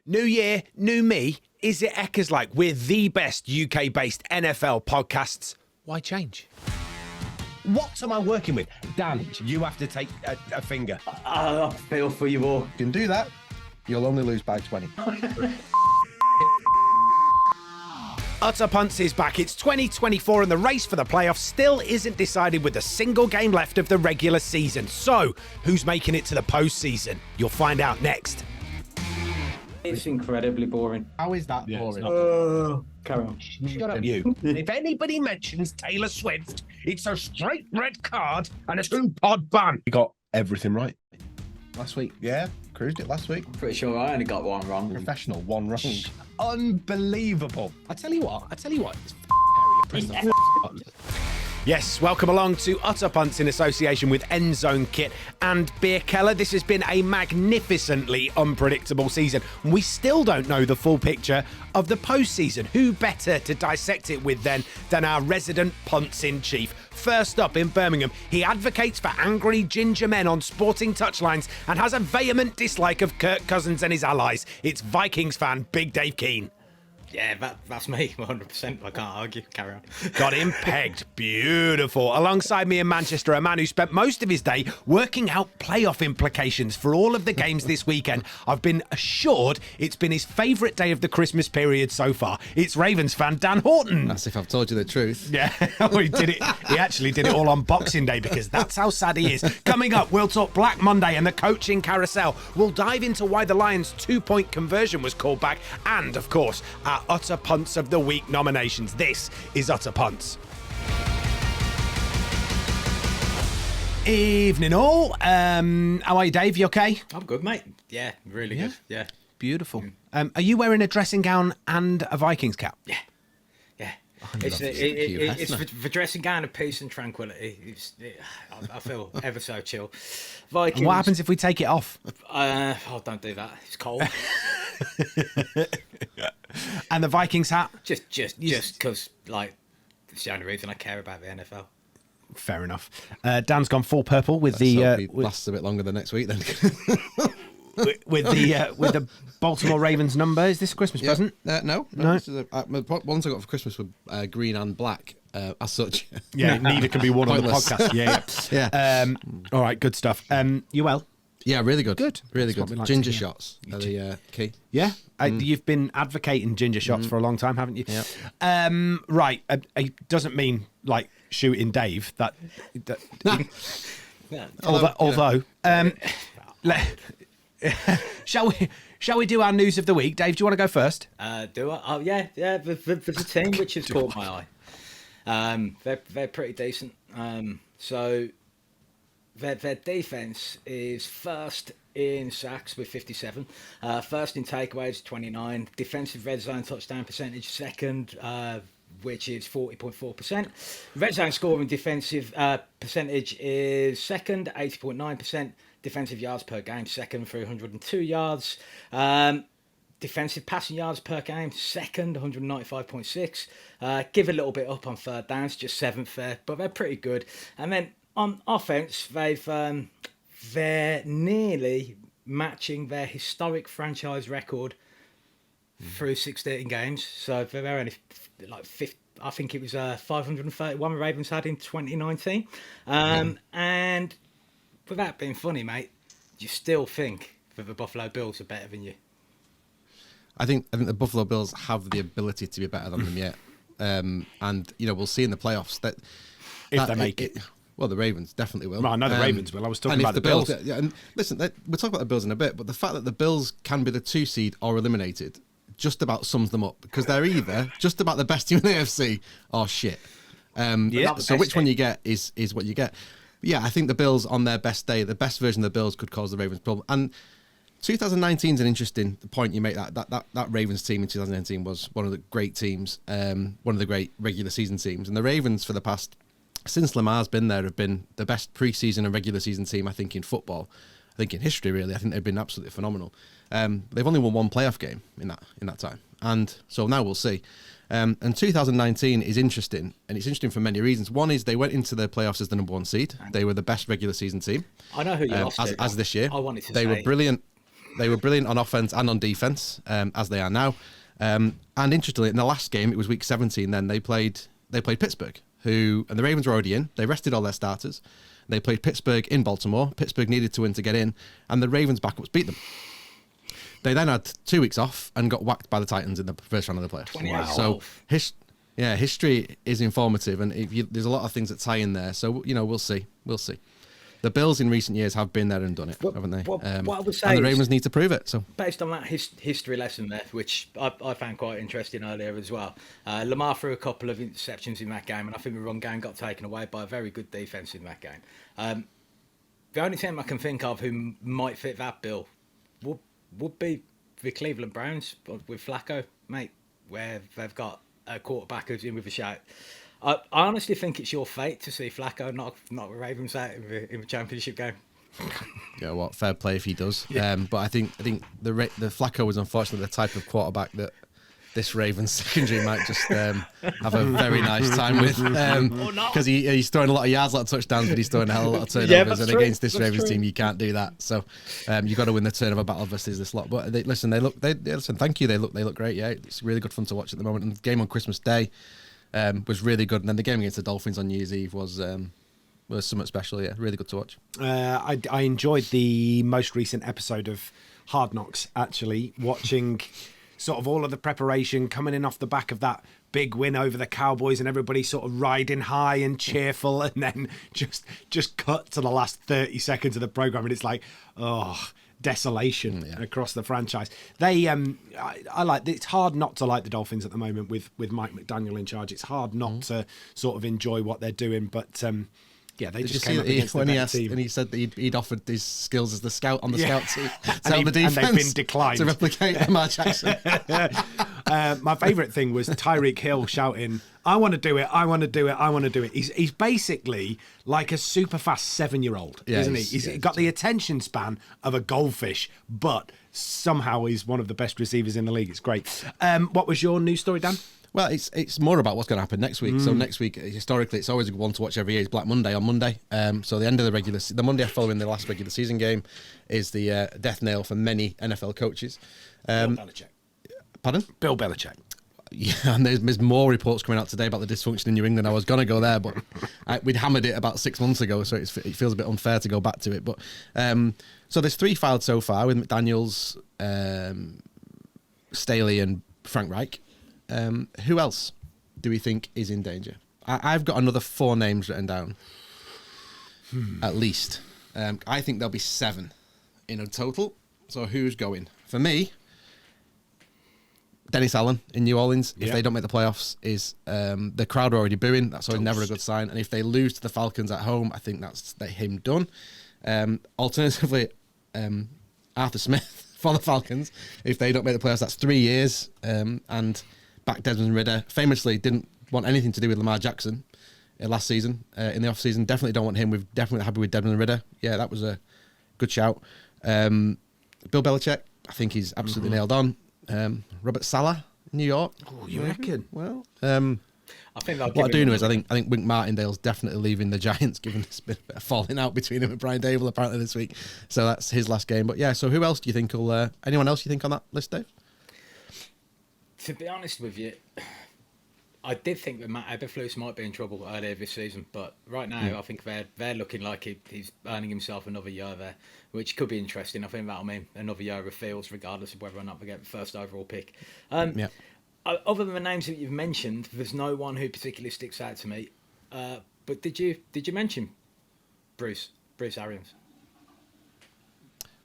New year, new me. Is it Eckers like we're the best UK-based NFL podcasts? Why change? What am I working with? Dan, you have to take a finger. I feel for you all. You can do that, you'll only lose by 20. Utter Punts is back. It's 2024 and the race for the playoffs still isn't decided with a single game left of the regular season. So, who's making it to the postseason? You'll find out next. It's incredibly boring. How is that boring? Carry on. Shut up, you. If anybody mentions Taylor Swift, it's a straight red card and a 2-pod ban. We got everything right last week. Yeah, cruised it last week. Pretty sure I only got one wrong. Professional, one wrong. Unbelievable. I tell you what. It's Harry. Yes, welcome along to Utter Punts in association with End Zone Kit and Beer Keller. This has been a magnificently unpredictable season. We still don't know the full picture of the postseason. Who better to dissect it with than our resident punts-in-chief? First up in Birmingham, he advocates for angry ginger men on sporting touchlines and has a vehement dislike of Kirk Cousins and his allies. It's Vikings fan Big Dave Keane. Yeah, that's me, 100%. I can't argue. Carry on. Got him pegged. Beautiful. Alongside me in Manchester, a man who spent most of his day working out playoff implications for all of the games this weekend. I've been assured it's been his favourite day of the Christmas period so far. It's Ravens fan Dan Horton. That's if I've told you the truth. Yeah, he did it. He actually did it all on Boxing Day because that's how sad he is. Coming up, we'll talk Black Monday and the coaching carousel. We'll dive into why the Lions' 2-point conversion was called back and, of course, our Utter Punts of the Week nominations. This is Utter Punts. Evening all. How are you, Dave? You okay? I'm good, mate. Yeah, really good. Yeah. Beautiful. Are you wearing a dressing gown and a Vikings cap? Yeah. It's for dressing gown of peace and tranquility. I feel ever so chill. Vikings. And what happens if we take it off? Don't do that. It's cold. And the Vikings hat? Just because, like, it's the only reason I care about the NFL. Fair enough. Dan's gone full purple with Lasts a bit longer than next week then. with the Baltimore Ravens number. Is this a Christmas present? No. This is the ones I got for Christmas were green and black. As such. Yeah, neither can be worn on the podcast. Yeah. All right, good stuff. You well? Yeah, really good. Good. Really That's good. like Ginger shots are the key. Yeah. You've been advocating ginger shots for a long time, haven't you? Yeah. Right. It doesn't mean like shooting Dave. Although, shall we do our news of the week? Dave, do you want to go first? Do I? Oh, yeah. The team which has caught my eye. They're pretty decent. So their defense is first in sacks with 57, first in takeaways 29, defensive red zone touchdown percentage second, which is 40.4%. Red zone scoring defensive percentage is second, 80.9%. Defensive yards per game second, 302 yards. Defensive passing yards per game second, 195.6. Give a little bit up on third downs, just 7th there, but they're pretty good. And then on offense, they're nearly matching their historic franchise record through 16 games. So they're only like I think it was 531 the Ravens had in 2019. And without being funny, mate, you still think that the Buffalo Bills are better than you? I think the Buffalo Bills have the ability to be better than them yet. And, we'll see in the playoffs that if they make it. Well, the Ravens definitely will. Well, I know the Ravens will. I was talking about the Bills. And listen, we'll talk about the Bills in a bit, but the fact that the Bills can be the 2 seed or eliminated just about sums them up because they're either just about the best team in the AFC or shit. So which one you get is what you get. But yeah, I think the Bills on their best day, the best version of the Bills could cause the Ravens problem. And 2019 is an interesting point you make. That Ravens team in 2019 was one of the great teams, one of the great regular season teams. And the Ravens for the past, since Lamar's been there, have been the best preseason and regular season team, I think, in football. I think in history, really. I think they've been absolutely phenomenal. They've only won one playoff game in that time. And so now we'll see. And 2019 is interesting, and it's interesting for many reasons. One is they went into the playoffs as the number 1 seed. They were the best regular season team. I know who you lost as this year. I wanted to They were brilliant. They were brilliant on offense and on defense, as they are now. And interestingly, in the last game, it was week 17. Then they played Pittsburgh, and the Ravens were already in. They rested all their starters. They played Pittsburgh in Baltimore. Pittsburgh needed to win to get in, and the Ravens backups beat them. They then had 2 weeks off and got whacked by the Titans in the first round of the playoffs. Wow. So history is informative, and there's a lot of things that tie in there. So we'll see. The Bills in recent years have been there and done it, haven't they? What I would say and the Ravens need to prove it. So based on that history lesson there, which I found quite interesting earlier as well, Lamar threw a couple of interceptions in that game, and I think the run game got taken away by a very good defense in that game. The only team I can think of who might fit that bill would be the Cleveland Browns with Flacco, mate, where they've got a quarterback who's in with a shout. I honestly think it's your fate to see Flacco knock the Ravens out in the championship game. Yeah, what fair play if he does. Yeah. But I think the Flacco was unfortunately the type of quarterback that this Ravens secondary might just have a very nice time with, because he's throwing a lot of yards, a lot of touchdowns, but he's throwing a hell of a lot of turnovers. And against this Ravens team, you can't do that. So you've got to win the turnover battle versus this lot. But listen, thank you. They look great. Yeah, it's really good fun to watch at the moment. And the game on Christmas Day was really good, and then the game against the Dolphins on New Year's Eve was somewhat special. Yeah, really good to watch. I enjoyed the most recent episode of Hard Knocks, actually, watching sort of all of the preparation coming in off the back of that big win over the Cowboys, and everybody sort of riding high and cheerful, and then just cut to the last 30 seconds of the program, and it's like, desolation across the franchise. They I like, it's hard not to like the Dolphins at the moment with Mike McDaniel in charge. It's hard not to sort of enjoy what they're doing, but they just came up against the better team. And he said that he'd offered his skills as the scout on the scout team the defense, and they've been declined to replicate Lamar Jackson. My favourite thing was Tyreek Hill shouting, "I want to do it! I want to do it! I want to do it!" He's basically like a super fast 7-year-old, isn't he? He's got the attention span of a goldfish, but somehow he's one of the best receivers in the league. It's great. What was your news story, Dan? Well, it's more about what's going to happen next week. So next week, historically, it's always a good one to watch every year. It's Black Monday on Monday. So the end of the Monday following the last regular season game is the death nail for many NFL coaches. Bill Belichick. Pardon? Bill Belichick. Yeah, and there's more reports coming out today about the dysfunction in New England. I was going to go there, but we'd hammered it about 6 months ago, so it feels a bit unfair to go back to it. But so there's 3 filed so far with McDaniels, Staley, and Frank Reich. Who else do we think is in danger? I've got another 4 names written down, at least. I think there'll be 7 in a total. So who's going? For me, Dennis Allen in New Orleans. If they don't make the playoffs, is the crowd are already booing. That's always never a good sign. And if they lose to the Falcons at home, I think that's him done. Alternatively, Arthur Smith for the Falcons. If they don't make the playoffs, that's 3 years. And back Desmond Ridder. Famously didn't want anything to do with Lamar Jackson last season in the off season. Definitely don't want him. We're definitely happy with Desmond Ridder. Yeah, that was a good shout. Bill Belichick, I think he's absolutely nailed on. Robert Saleh, New York. Oh, you reckon? Well, I think what I do know is I think Wink Martindale's definitely leaving the Giants, given this bit of falling out between him and Brian Dable apparently this week. So that's his last game. But yeah, so who else do you think will? Anyone else you think on that list, Dave? To be honest with you, I did think that Matt Eberflus might be in trouble earlier this season, but right now I think they're looking like he's earning himself another year there, which could be interesting. I think that'll mean another year of Fields, regardless of whether or not they get the first overall pick. Other than the names that you've mentioned, there's no one who particularly sticks out to me. But did you mention Bruce Arians?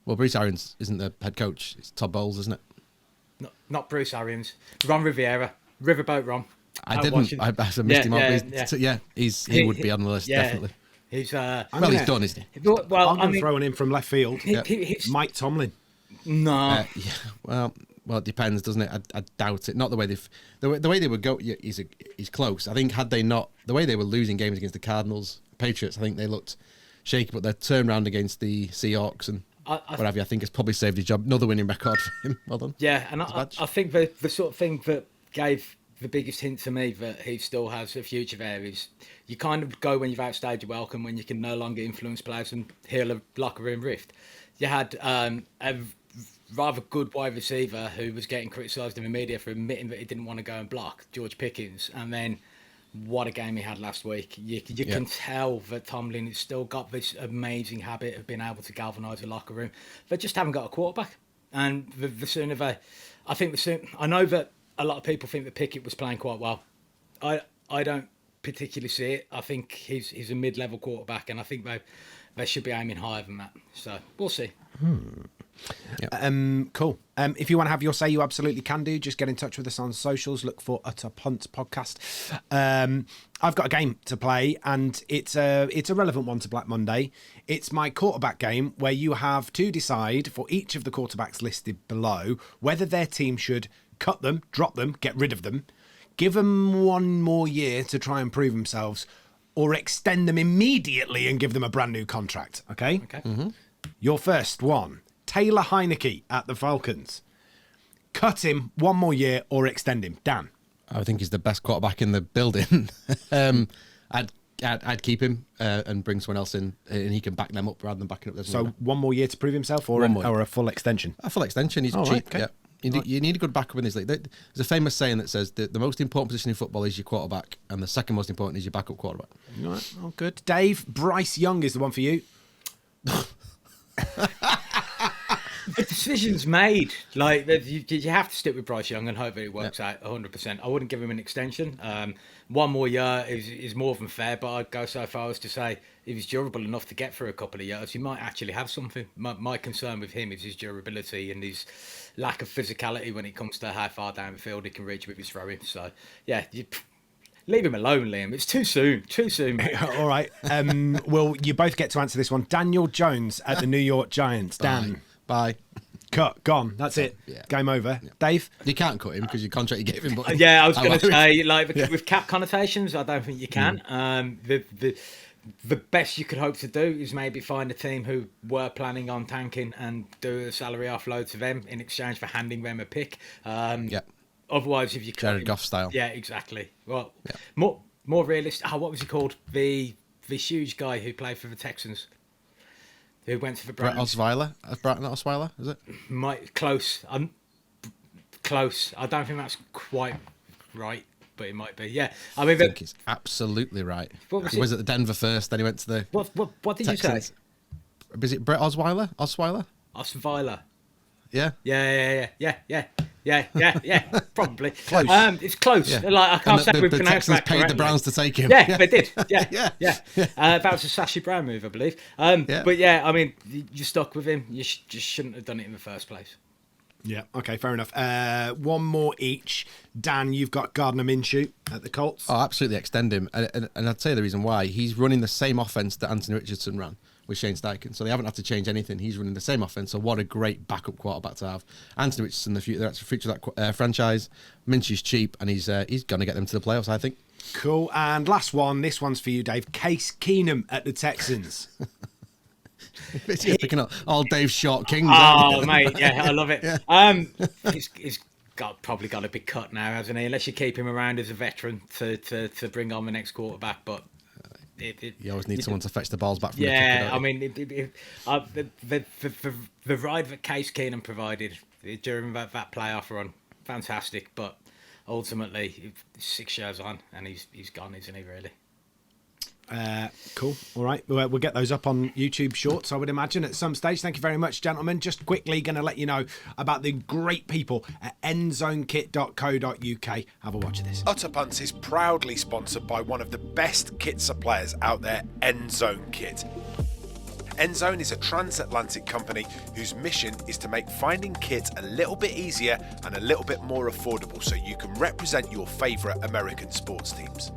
Well, Bruce Arians isn't the head coach. It's Todd Bowles, isn't it? Not Bruce Arians. Ron Rivera. Riverboat Ron. I didn't. I missed him off. He would be on the list, definitely. He's he's done, isn't he? Well, I'm throwing him from left field. Mike Tomlin. No. Well, it depends, doesn't it? I doubt it. Not the way the way they would go. Yeah, he's close. I think had they not, the way they were losing games against the Cardinals, Patriots, I think they looked shaky. But their turnaround against the Seahawks and what have you, I think has probably saved his job. Another winning record for him. Well done. Yeah, and I think the sort of thing that gave the biggest hint to me that he still has a future there is you kind of go when you've outstayed your welcome, when you can no longer influence players and heal a locker room rift. You had a rather good wide receiver who was getting criticised in the media for admitting that he didn't want to go and block, George Pickens, and then what a game he had last week. You can tell that Tomlin has still got this amazing habit of being able to galvanise the locker room. They just haven't got a quarterback. And the sooner I know that a lot of people think that Pickett was playing quite well. I don't particularly see it. I think he's a mid-level quarterback, and I think they should be aiming higher than that. So we'll see. Cool. If you want to have your say, you absolutely can do. Just get in touch with us on socials. Look for Utter Punts podcast. I've got a game to play, and it's a relevant one to Black Monday. It's my quarterback game, where you have to decide for each of the quarterbacks listed below whether their team should cut them, drop them, get rid of them, give them one more year to try and prove themselves, or extend them immediately and give them a brand new contract. Okay. Okay. Your first one, Taylor Heineke at the Falcons. Cut him one more year or extend him. Dan? I think he's the best quarterback in the building. I'd keep him and bring someone else in, and he can back them up rather than backing up. So one more year to prove himself, or a full extension? A full extension. He's cheap. Right, okay. Yeah. You need a good backup in this league. There's a famous saying that says that the most important position in football is your quarterback, and the second most important is your backup quarterback. All right, oh, good. Dave, Bryce Young is the one for you. The decision's made. Like, you have to stick with Bryce Young and hope that it works out 100%. I wouldn't give him an extension. One more year is more than fair, but I'd go so far as to say if he's durable enough to get through a couple of years, he might actually have something. My concern with him is his durability and his lack of physicality when it comes to how far down the field he can reach with his throwing. So, yeah, leave him alone, Liam. It's too soon. Too soon, mate. All right. Well, you both get to answer this one. Daniel Jones at the New York Giants. Dan. Bye. Cut. Gone. That's it. Yeah. Game over. Yeah. Dave? You can't cut him because your contract you gave him. But yeah, I was going to say, like, with cap connotations, I don't think you can. The best you could hope to do is maybe find a team who were planning on tanking and do a salary offload to them in exchange for handing them a pick. Otherwise, if you Jared Goff style. Yeah, exactly. Well, more realistic. What was he called? The huge guy who played for the Texans, who went to the Browns. Brett Osweiler, is it? Close. Close. I don't think that's quite right, but it might be. Yeah, I think it's absolutely right. He was at the Denver first, then he went to the. What did Texans. you say? Is it Brett Osweiler? Osweiler. Yeah. Yeah. Probably. Close. It's close. Yeah. Like, I can't say we've the pronounced Texans that paid correctly. the Browns to take him. Yeah, they did. Yeah. Yeah. That was a Sashi Brown move, I believe. But yeah, I mean, you're stuck with him. You just shouldn't have done it in the first place. Yeah. Okay. Fair enough. One more each. Dan, you've got Gardner Minshew at the Colts. Oh, absolutely extend him, and I'd say the reason why he's running the same offense that Anthony Richardson ran with Shane Steichen, so they haven't had to change anything. He's running the same offense, so what a great backup quarterback to have. Anthony Richardson, the future of that franchise. Minshew's cheap, and he's going to get them to the playoffs, I think. Cool. And last one. This one's for you, Dave. Case Keenum at the Texans. He's picking up all Dave's short kings. Oh, mate, yeah, I love it. Yeah. He's probably got to be cut now, hasn't he? Unless you keep him around as a veteran to bring on the next quarterback, but. You always need someone to fetch the balls back from the kicker, I mean, the ride that Case Keenum provided during that playoff run, fantastic. But ultimately, 6 years on, and he's gone, isn't he? Really. Cool. All right. We'll get those up on YouTube Shorts, I would imagine, at some stage. Thank you very much, gentlemen. Just quickly going to let you know about the great people at endzonekit.co.uk. Have a watch of this. Utter Punts is proudly sponsored by one of the best kit suppliers out there, Endzone Kit. Endzone is a transatlantic company whose mission is to make finding kit a little bit easier and a little bit more affordable so you can represent your favourite American sports teams.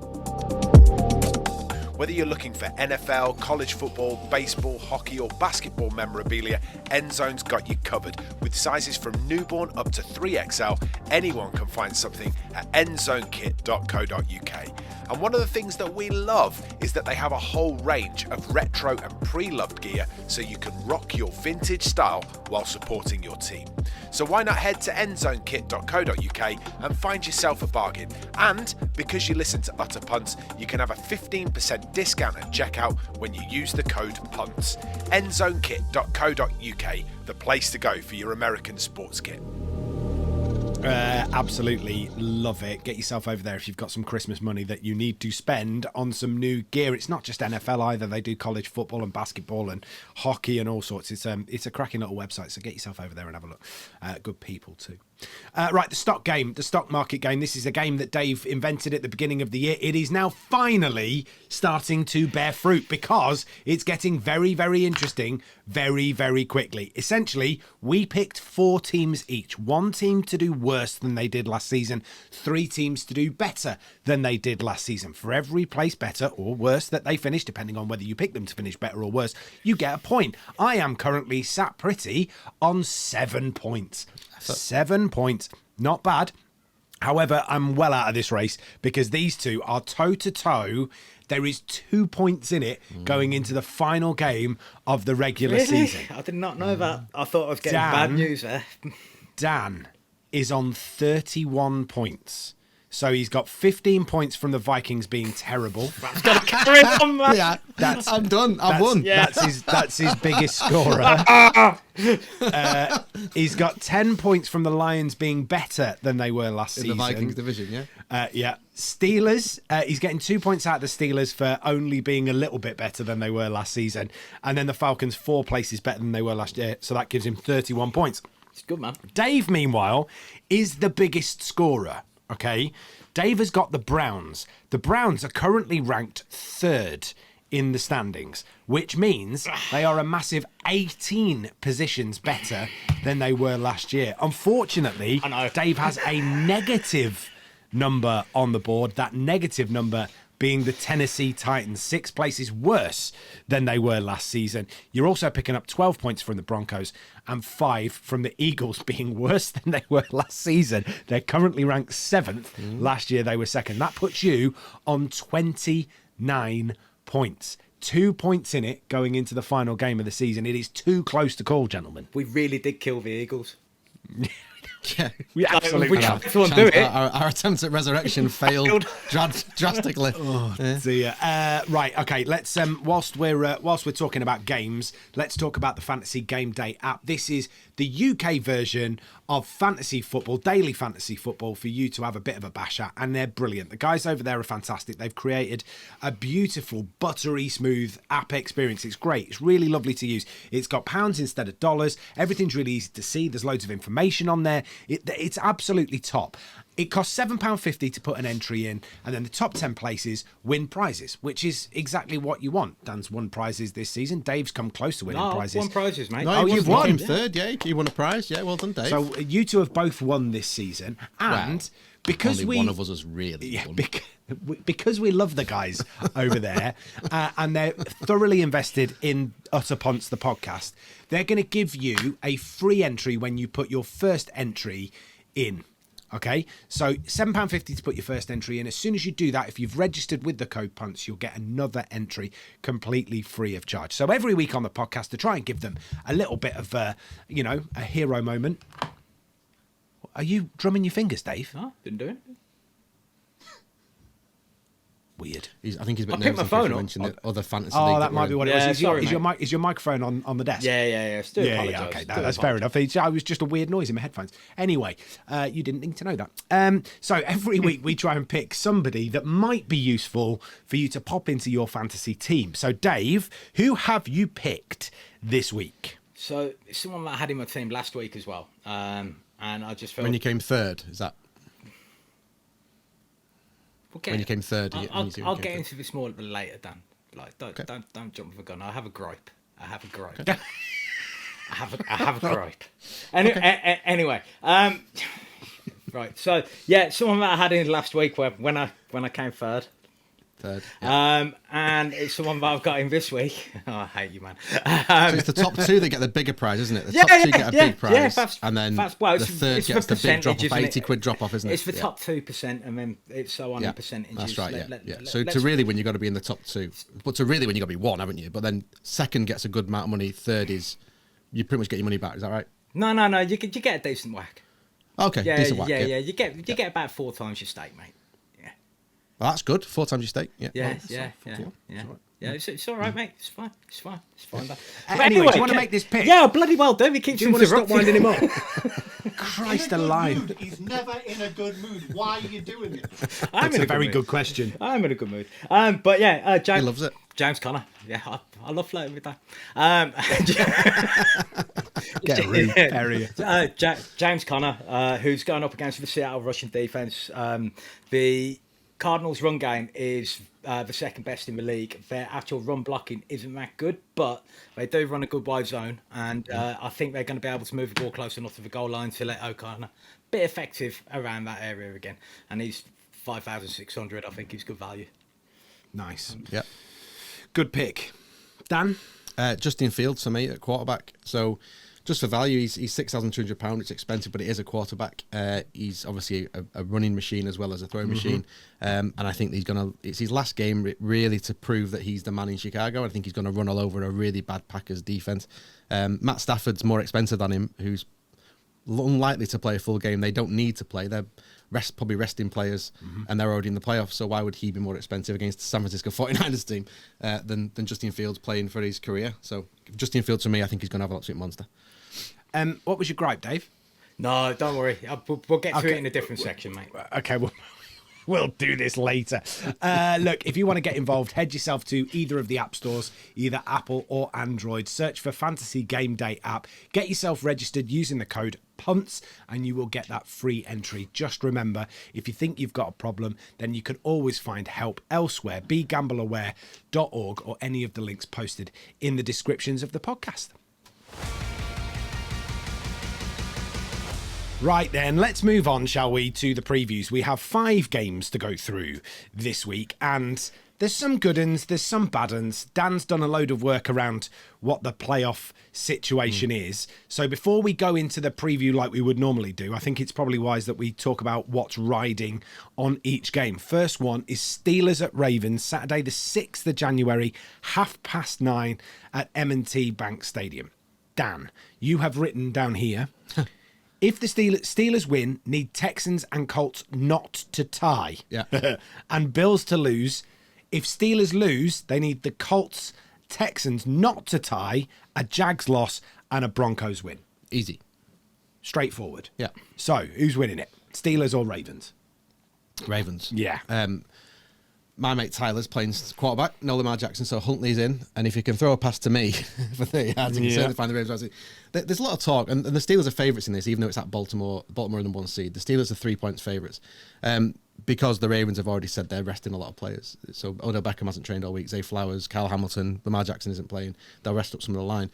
Whether you're looking for NFL, college football, baseball, hockey or basketball memorabilia, Endzone's got you covered. With sizes from newborn up to 3XL, anyone can find something at endzonekit.co.uk. And one of the things that we love is that they have a whole range of retro and pre-loved gear so you can rock your vintage style while supporting your team. So why not head to endzonekit.co.uk and find yourself a bargain. And because you listen to Utter Punts, you can have a 15% discount at checkout when you use the code PUNTS. endzonekit.co.uk, the place to go for your American sports kit. Absolutely love it. Get yourself over there if you've got some Christmas money that you need to spend on some new gear. It's not just NFL either. They do college football and basketball and hockey and all sorts. It's a cracking little website, so get yourself over there and have a look. Good people too. Right, the stock market game. This is a game that Dave invented at the beginning of the year. It is now finally starting to bear fruit because it's getting very, very interesting very, very quickly. Essentially, we picked 4 teams each. 1 team to do worse than they did last season, 3 teams to do better than they did last season. For every place better or worse that they finish, depending on whether you pick them to finish better or worse, you get a point. I am currently sat pretty on 7 points. 7 points. Not bad. However, I'm well out of this race because these two are toe-to-toe. There is 2 points in it going into the final game of the regular season. I did not know that. I thought I was getting bad news there. Dan is on 31 points. So he's got 15 points from the Vikings being terrible. Carry on, man. Yeah, I'm done. I've won. Yeah. That's his biggest scorer. He's got 10 points from the Lions being better than they were last season. In the Vikings division, yeah. Yeah. Steelers, he's getting 2 points out of the Steelers for only being a little bit better than they were last season. And then the Falcons 4 places better than they were last year. So that gives him 31 points. It's good, man. Dave, meanwhile, is the biggest scorer. Okay, Dave has got the Browns. The Browns are currently ranked 3rd in the standings, which means they are a massive 18 positions better than they were last year. Unfortunately, Dave has a negative number on the board. That negative number being the Tennessee Titans, 6 places worse than they were last season. You're also picking up 12 points from the Broncos and 5 from the Eagles being worse than they were last season. They're currently ranked 7th. Last year they were 2nd. That puts you on 29 points. 2 points in it going into the final game of the season. It is too close to call, gentlemen. We really did kill the Eagles. Yeah, we absolutely have. Our attempts at resurrection failed drastically. Dear. Right, okay. Let's whilst we're talking about games, let's talk about the Fantasy Game Day app. This is the UK version of fantasy football, daily fantasy football, for you to have a bit of a bash at, and they're brilliant. The guys over there are fantastic. They've created a beautiful, buttery smooth app experience. It's great. It's really lovely to use. It's got pounds instead of dollars. Everything's really easy to see. There's loads of information on there. It's absolutely top. It costs £7.50 to put an entry in, and then the top 10 places win prizes, which is exactly what you want. Dan's won prizes this season. Dave's come close to winning prizes. Won prizes, mate. No, you've won. Came 3rd, yeah. You won a prize, yeah. Well done, Dave. So you two have both won this season, and because only one of us has really won. Because we love the guys over there, and they're thoroughly invested in Utter Punts, the podcast, they're going to give you a free entry when you put your first entry in. Okay, so £7.50 to put your first entry in. As soon as you do that, if you've registered with the code PUNTS, you'll get another entry completely free of charge. So every week on the podcast, to try and give them a little bit of, a hero moment. Are you drumming your fingers, Dave? No, didn't do it. Weird. I think he's a bit I picked nervous my phone you up. mentioned the other fantasy Oh, league that might be what it was. Sorry, is your microphone on the desk? Yeah. Still apologise. Yeah, okay, that's fair enough. It was just a weird noise in my headphones. Anyway, you didn't need to know that. So every week we try and pick somebody that might be useful for you to pop into your fantasy team. So Dave, who have you picked this week? So it's someone that I had in my team last week as well, and I just felt when you came 3rd, is that? Okay. When you came 3rd, I'll get into this more later, Dan. Like, don't jump with a gun. I have a gripe. I have a gripe. Anyway, right. So yeah, someone that I had in last week when I came 3rd. And it's someone that I've got in this week. Oh, I hate you, man. So it's the top 2 that get the bigger prize, isn't it? The top 2 get a big prize, and then the 3rd gets the big drop off, 80 quid drop off, isn't it? It's the top 2%, and then it's so on in percentages. That's right, yeah. So to really win, you've got to be in the top 2. But to really win, you've got to be 1, haven't you? But then 2nd gets a good amount of money, 3rd is, you pretty much get your money back, is that right? No, you get a decent whack. Okay, decent whack. Yeah. You get about 4 times your stake, mate. Well, that's good. 4 times your stake. Yeah. Yeah, Well, yeah. It's all right, mate. It's fine. It's fine. But Anyway, do you want to make this pick? Yeah, bloody well do. He keeps Do you want to stop interrupting. winding him up? Christ alive. He's never in a good mood. Why are you doing this? That's a very good question. I'm in a good mood. But yeah, he loves it. James Conner. Yeah, I love flirting with that. Get a room area. James Conner, who's going up against the Seattle Russian defense. The Cardinals' run game is the second best in the league. Their actual run blocking isn't that good, but they do run a good wide zone, and I think they're going to be able to move the ball close enough to the goal line to let O'Connor be effective around that area again. And he's 5,600. I think he's good value. Nice. Yeah. Good pick. Dan? Justin Fields for me at quarterback. So just for value, he's £6,200. It's expensive, but it is a quarterback. He's obviously a running machine as well as a throwing machine. And I think it's his last game really to prove that he's the man in Chicago. I think he's going to run all over a really bad Packers defense. Matt Stafford's more expensive than him, who's unlikely to play a full game. They don't need to play. They're probably resting players, and they're already in the playoffs. So why would he be more expensive against the San Francisco 49ers team than Justin Fields playing for his career? So Justin Fields, for me, I think he's going to have an absolute monster. What was your gripe, Dave? No, don't worry. We'll get to it in a different section, mate. Okay, we'll do this later. Look, if you want to get involved, head yourself to either of the app stores, either Apple or Android. Search for Fantasy Game Day app. Get yourself registered using the code PUNTS, and you will get that free entry. Just remember, if you think you've got a problem, then you can always find help elsewhere. BeGambleAware.org or any of the links posted in the descriptions of the podcast. Right then, let's move on, shall we, to the previews. We have 5 games to go through this week, and there's some good uns, there's some bad uns. Dan's done a load of work around what the playoff situation is. So before we go into the preview like we would normally do, I think it's probably wise that we talk about what's riding on each game. First one is Steelers at Ravens, Saturday the 6th of January, 9:30 at M&T Bank Stadium. Dan, you have written down here... If the Steelers win, need Texans and Colts not to tie. Yeah. And Bills to lose. If Steelers lose, they need the Colts, Texans not to tie, a Jags loss, and a Broncos win. Easy. Straightforward. Yeah. So, who's winning it? Steelers or Ravens? Ravens. Yeah. My mate Tyler's playing quarterback, no Lamar Jackson, so Huntley's in. And if you can throw a pass to me for 30 yards, you can certainly find the Ravens. There's a lot of talk, and the Steelers are favourites in this, even though it's at Baltimore are the 1 seed. The Steelers are 3 points favourites because the Ravens have already said they're resting a lot of players. So Odell Beckham hasn't trained all week, Zay Flowers, Kyle Hamilton, Lamar Jackson isn't playing. They'll rest up some of the line.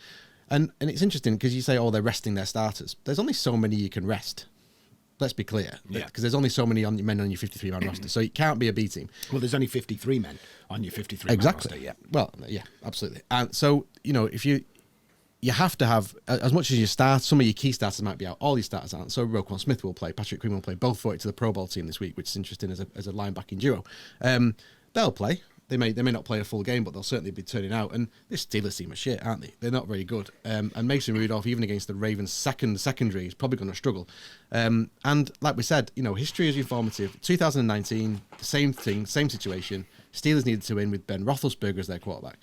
And it's interesting because you say, they're resting their starters. There's only so many you can rest. Let's be clear, because there's only so many men on your 53-man roster, so it can't be a B team. Well, there's only 53 men on your 53-man roster, yeah. Well, yeah, absolutely. And so, if you have to have, as much as you start, some of your key starters might be out, all your starters aren't. So Roquan Smith will play, Patrick Queen will play, both voted to the Pro Bowl team this week, which is interesting as a linebacking duo. They'll play. They may not play a full game, but they'll certainly be turning out. And this Steelers team are shit, aren't they? They're not very good. And Mason Rudolph, even against the Ravens' secondary, is probably going to struggle. And like we said, history is informative. 2019, same thing, same situation. Steelers needed to win with Ben Roethlisberger as their quarterback.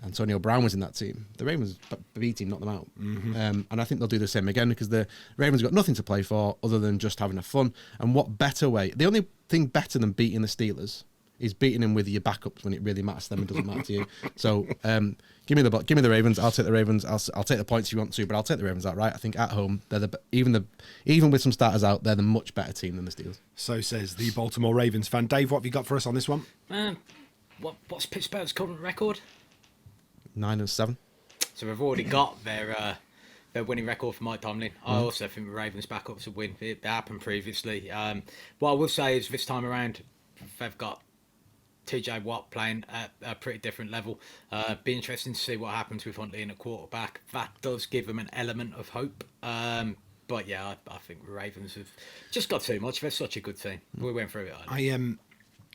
Antonio Brown was in that team. The Ravens B team knocked them out. And I think they'll do the same again because the Ravens got nothing to play for other than just having a fun. And what better way? The only thing better than beating the Steelers is beating them with your backups when it really matters to them and doesn't matter to you. So give me the Ravens. I'll take the Ravens. I'll take the points if you want to, but I'll take the Ravens outright. I think at home they're even with some starters out, they're the much better team than the Steelers. So says the Baltimore Ravens fan. Dave, what have you got for us on this one? What's Pittsburgh's current record? 9-7. So we've already got their winning record for Mike Tomlin. I also think the Ravens backups will win. It happened previously. What I will say is this time around, they've got TJ Watt playing at a pretty different level. Be interesting to see what happens with Huntley in a quarterback. That does give them an element of hope. But yeah, I think the Ravens have just got too much. They're such a good team. We went through it.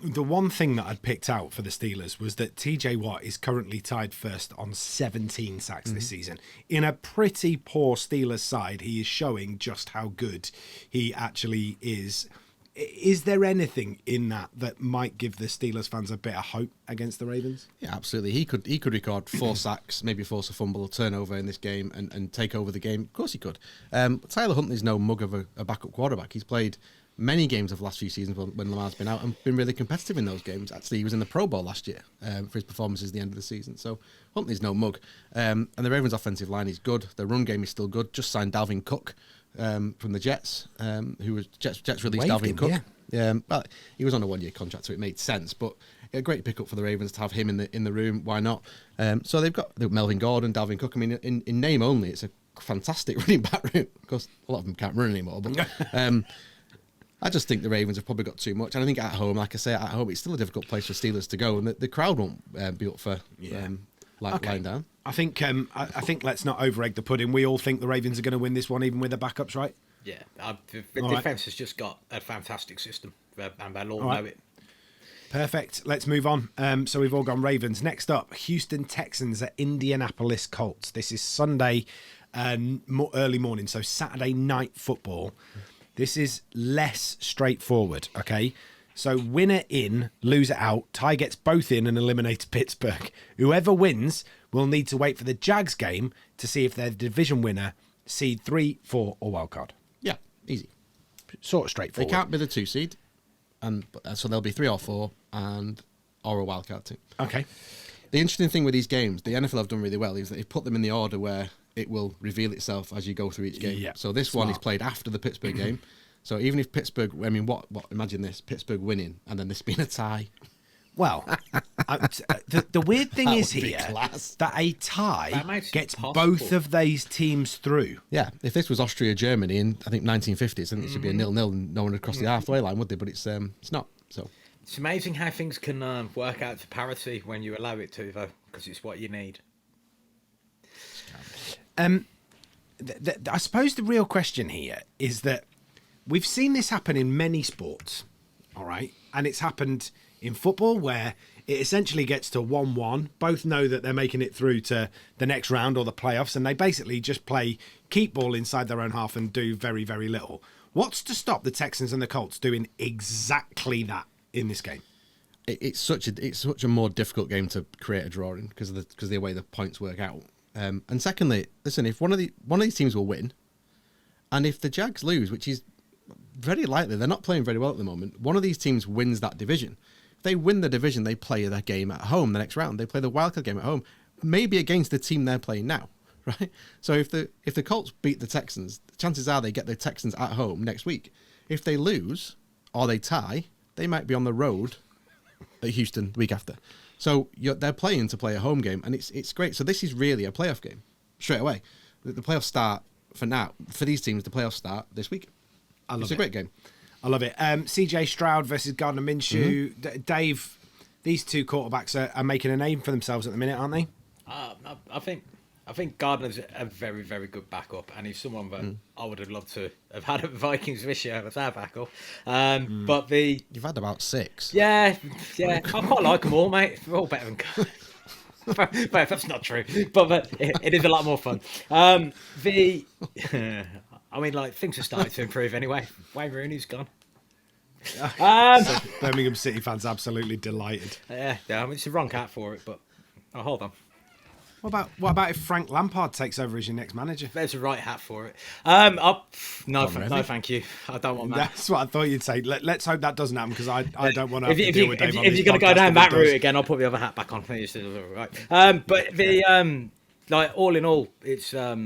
The one thing that I'd picked out for the Steelers was that TJ Watt is currently tied first on 17 sacks this season. In a pretty poor Steelers side, he is showing just how good he actually is. Is there anything in that might give the Steelers fans a bit of hope against the Ravens? Yeah, absolutely. He could record 4 sacks, maybe force a fumble or turnover in this game and take over the game. Of course he could. Tyler Huntley's no mug of a backup quarterback. He's played many games of the last few seasons when Lamar's been out and been really competitive in those games. Actually, he was in the Pro Bowl last year for his performances at the end of the season. So Huntley's no mug. And the Ravens' offensive line is good. Their run game is still good. Just signed Dalvin Cook from the Jets, who was Jets released Dalvin Cook. Yeah, but he was on a 1-year contract, so it made sense. But a great pickup for the Ravens to have him in the room. Why not? So they've got Melvin Gordon, Dalvin Cook. I mean, in name only, it's a fantastic running back room. Of course, a lot of them can't run anymore. But I just think the Ravens have probably got too much. And I think at home, like I say, at home, it's still a difficult place for Steelers to go, and the crowd won't be up for lying down. I think let's not over-egg the pudding. We all think the Ravens are going to win this one, even with the backups, right? Yeah, the defense has just got a fantastic system, and they'll all know it. Perfect. Let's move on. So we've all gone Ravens. Next up, Houston Texans at Indianapolis Colts. This is Sunday early morning, so Saturday night football. This is less straightforward, okay? So winner in, loser out. Tie gets both in and eliminates Pittsburgh. Whoever wins will need to wait for the Jags game to see if they're the division winner, seed 3, 4, or wildcard. Yeah, easy. Sort of straightforward. They can't be the 2 seed, and so they'll be 3 or 4 or a wildcard team. Okay. The interesting thing with these games, the NFL have done really well, is that they've put them in the order where it will reveal itself as you go through each game. Yeah, so this one is played after the Pittsburgh game. So even if Pittsburgh, I mean, what? Imagine this: Pittsburgh winning and then this being a tie. Well, the weird thing is here that a tie gets both of these teams through. Yeah, if this was Austria-Germany in, I think, 1950s, then it should be a 0-0 and no one would cross the halfway line, would they? But it's not. So it's amazing how things can work out to parity when you allow it to, though, because it's what you need. I suppose the real question here is that we've seen this happen in many sports, all right? And it's happened in football where it essentially gets to 1-1. Both know that they're making it through to the next round or the playoffs, and they basically just play keep ball inside their own half and do very, very little. What's to stop the Texans and the Colts doing exactly that in this game? It's such a more difficult game to create a draw in because of the way the points work out. And secondly, listen, if one of these teams will win, and if the Jags lose, which is very likely, they're not playing very well at the moment, one of these teams wins that division. If they win the division, they play their game at home the next round. They play the wildcard game at home, maybe against the team they're playing now, right? So if the Colts beat the Texans, chances are they get the Texans at home next week. If they lose or they tie, they might be on the road at Houston the week after. So they're playing to play a home game, and it's great. So this is really a playoff game straight away. The playoffs start for now. For these teams, the playoffs start this week. It's a great game. I love it. CJ Stroud versus Gardner Minshew. Mm-hmm. Dave, these two quarterbacks are making a name for themselves at the minute, aren't they? I think Gardner's a very, very good backup, and he's someone that I would have loved to have had at the Vikings this year as our backup. But you've had about 6. Yeah, I quite like them all, mate. They're all better than Gardner. But that's not true. But it is a lot more fun. I mean, like, things are starting to improve anyway. Wayne Rooney's gone. So Birmingham City fans absolutely delighted. Yeah, I mean, it's the wrong hat for it, but hold on. What about if Frank Lampard takes over as your next manager? There's a right hat for it. No, thank you. I don't want that. That's what I thought you'd say. Let's hope that doesn't happen because I don't want to have to deal with Dave on if you're going to go down that route again, I'll put the other hat back on. Right. But like all in all, it's yeah.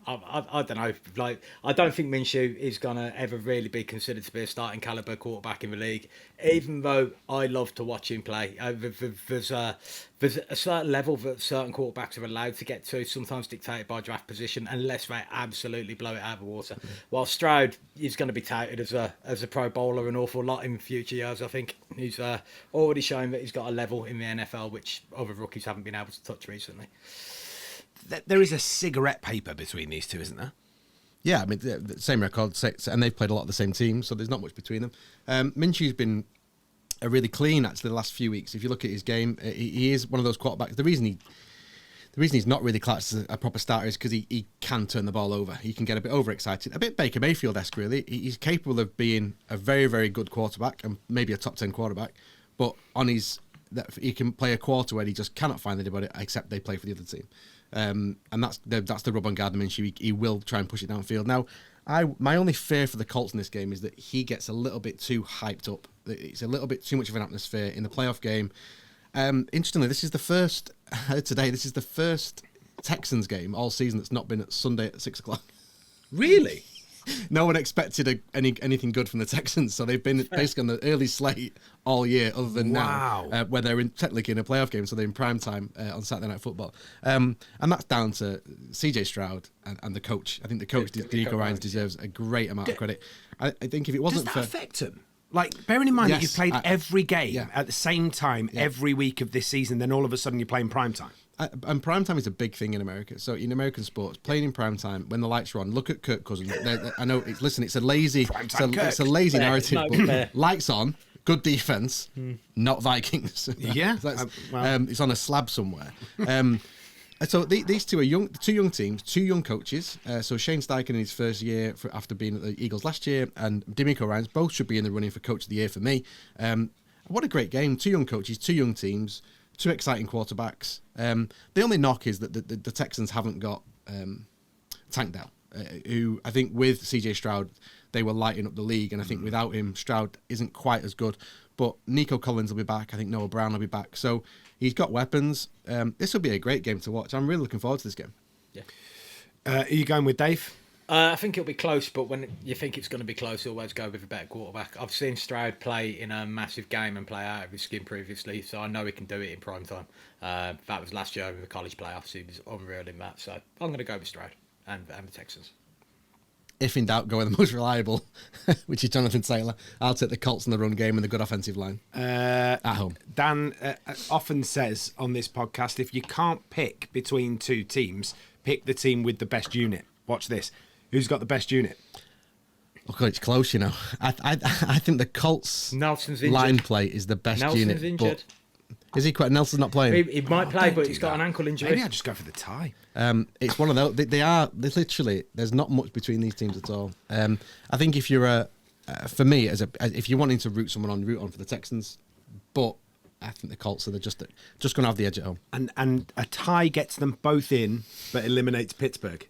I don't know. Like, I don't think Minshew is gonna ever really be considered to be a starting caliber quarterback in the league. Even though I love to watch him play, there's a certain level that certain quarterbacks are allowed to get to, sometimes dictated by draft position, unless they absolutely blow it out of the water. While Stroud is going to be touted as a Pro Bowler an awful lot in future years. I think he's already shown that he's got a level in the NFL which other rookies haven't been able to touch recently. There is a cigarette paper between these two, isn't there? Yeah, I mean, the same record, and they've played a lot of the same teams, so there's not much between them. Minshew's been really clean, actually, the last few weeks. If you look at his game, he is one of those quarterbacks. The the reason he's not really classed as a proper starter is because he can turn the ball over. He can get a bit overexcited, a bit Baker Mayfield-esque, really. He's capable of being a very, very good quarterback and maybe a top 10 quarterback, but he can play a quarter where he just cannot find anybody except they play for the other team. And that's the rub on Gardner Minshew. He will try and push it downfield. Now, my only fear for the Colts in this game is that he gets a little bit too hyped up. It's a little bit too much of an atmosphere in the playoff game. Interestingly, this is the first Texans game all season that's not been at Sunday at 6 o'clock. Really? No one expected anything good from the Texans, so they've been basically on the early slate all year, other than now, where they're technically in a playoff game, so they're in prime time on Saturday Night Football. And that's down to CJ Stroud and the coach. I think the coach, DeMeco Ryans, deserves a great amount of credit. I think if it wasn't Does that affect him? Like, bearing in mind that you've played every game at the same time every week of this season, then all of a sudden you're playing prime time. And prime time is a big thing in America. So in American sports, playing in prime time when the lights are on, look at Kirk Cousins. I know. It's a lazy, it's a lazy narrative. But lights on, good defense, not Vikings. Yeah, it's on a slab somewhere. So these two are two young teams, two young coaches. So Shane Steichen in his first year after being at the Eagles last year, and DeMeco Ryans both should be in the running for Coach of the Year for me. What a great game! Two young coaches, two young teams. Two exciting quarterbacks. The only knock is that the Texans haven't got Tank Dell, who I think with CJ Stroud, they were lighting up the league. And I think without him, Stroud isn't quite as good. But Nico Collins will be back. I think Noah Brown will be back. So he's got weapons. This will be a great game to watch. I'm really looking forward to this game. Yeah. Are you going with Dave? I think it'll be close, but when you think it's going to be close, you always go with a better quarterback. I've seen Stroud play in a massive game and play out of his skin previously, so I know he can do it in prime time. That was last year in the college playoffs. He was unreal in that, so I'm going to go with Stroud and the Texans. If in doubt, go with the most reliable, which is Jonathan Taylor. I'll take the Colts in the run game and the good offensive line at home. Dan often says on this podcast, if you can't pick between two teams, pick the team with the best unit. Watch this. Who's got the best unit? Okay, it's close, you know. I think the Colts line play is the best unit. Nelson's injured. Is he quite? Nelson's not playing. He might play, but he's got an ankle injury. Maybe I just go for the tie. It's one of those. They're literally. There's not much between these teams at all. I think if you're for me, if you're wanting to root someone on, root on for the Texans, but I think the Colts are just going to have the edge at home. And a tie gets them both in, but eliminates Pittsburgh.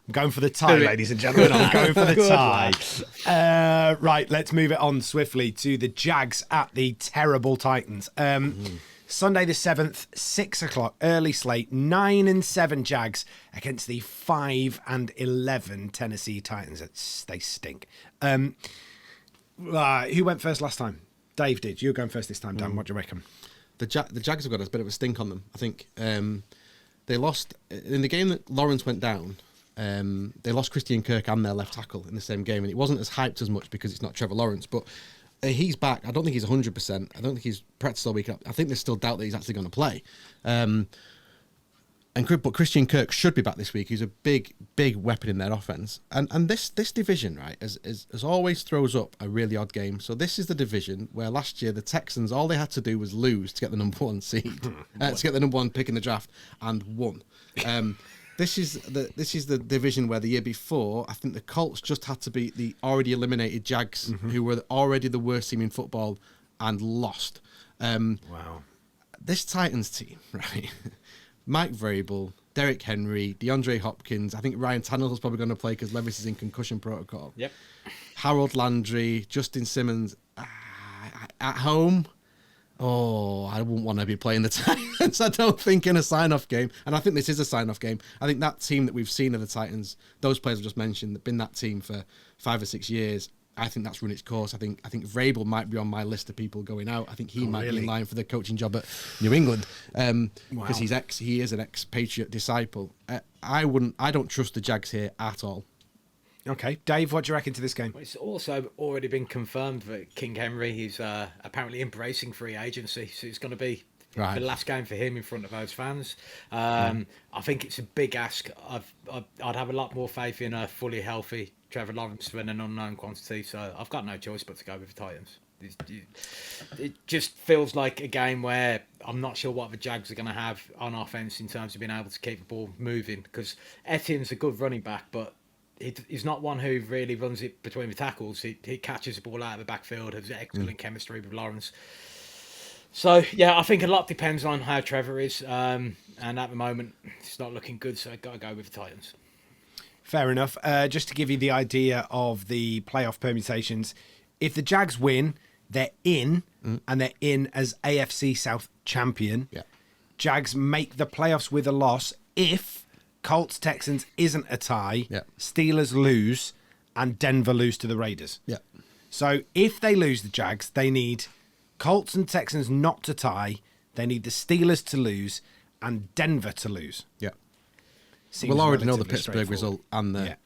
I'm going for the tie, ladies and gentlemen. I'm going for the tie. Right, let's move it on swiftly to the Jags at the terrible Titans. Sunday the 7th, 6 o'clock, early slate, 9-7 Jags against the 5-11 Tennessee Titans. They stink. Who went first last time? Dave did. You were going first this time, Dan. What do you reckon? The Jags have got a bit of a stink on them. I think they lost in the game that Lawrence went down. They lost Christian Kirk and their left tackle in the same game, and it wasn't as hyped as much because it's not Trevor Lawrence, but he's back. I don't think he's 100%. I don't think he's practiced all week. I think there's still doubt that he's actually going to play. But Christian Kirk should be back this week. He's a big weapon in their offense. And this division, right, as always throws up a really odd game. So this is the division where last year the Texans, all they had to do was lose to get the number one seed, to get the number one pick in the draft, and won. This is the division where the year before, I think the Colts just had to beat the already eliminated Jags, who were already the worst team in football, and lost. Wow. This Titans team, right? Mike Vrabel, Derrick Henry, DeAndre Hopkins. I think Ryan Tannehill's probably going to play because Levis is in concussion protocol. Yep. Harold Landry, Justin Simmons at home. Oh, I wouldn't want to be playing the Titans, I don't think, in a sign-off game. And I think this is a sign-off game. I think that team that we've seen of the Titans, those players I just mentioned, that been that team for 5 or 6 years, I think that's run its course. I think Vrabel might be on my list of people going out. I think he might be in line for the coaching job at New England because he is an ex-Patriot disciple. I don't trust the Jags here at all. Okay, Dave, what do you reckon to this game? It's also already been confirmed that King Henry is apparently embracing free agency, so it's going to be the last game for him in front of those fans. I think it's a big ask. I'd have a lot more faith in a fully healthy Trevor Lawrence than an unknown quantity, so I've got no choice but to go with the Titans. It just feels like a game where I'm not sure what the Jags are going to have on offense in terms of being able to keep the ball moving, because Etienne's a good running back, but he's not one who really runs it between the tackles. He catches the ball out of the backfield, has excellent chemistry with Lawrence. So, yeah, I think a lot depends on how Trevor is. And at the moment, it's not looking good, so I've got to go with the Titans. Fair enough. Just to give you the idea of the playoff permutations, if the Jags win, they're in, and they're in as AFC South champion. Yeah. Jags make the playoffs with a loss if Colts-Texans isn't a tie, Steelers lose, and Denver lose to the Raiders. Yeah. So if they lose the Jags, they need Colts and Texans not to tie. They need the Steelers to lose and Denver to lose. Yeah. Seems We'll already know the relatively Pittsburgh result and the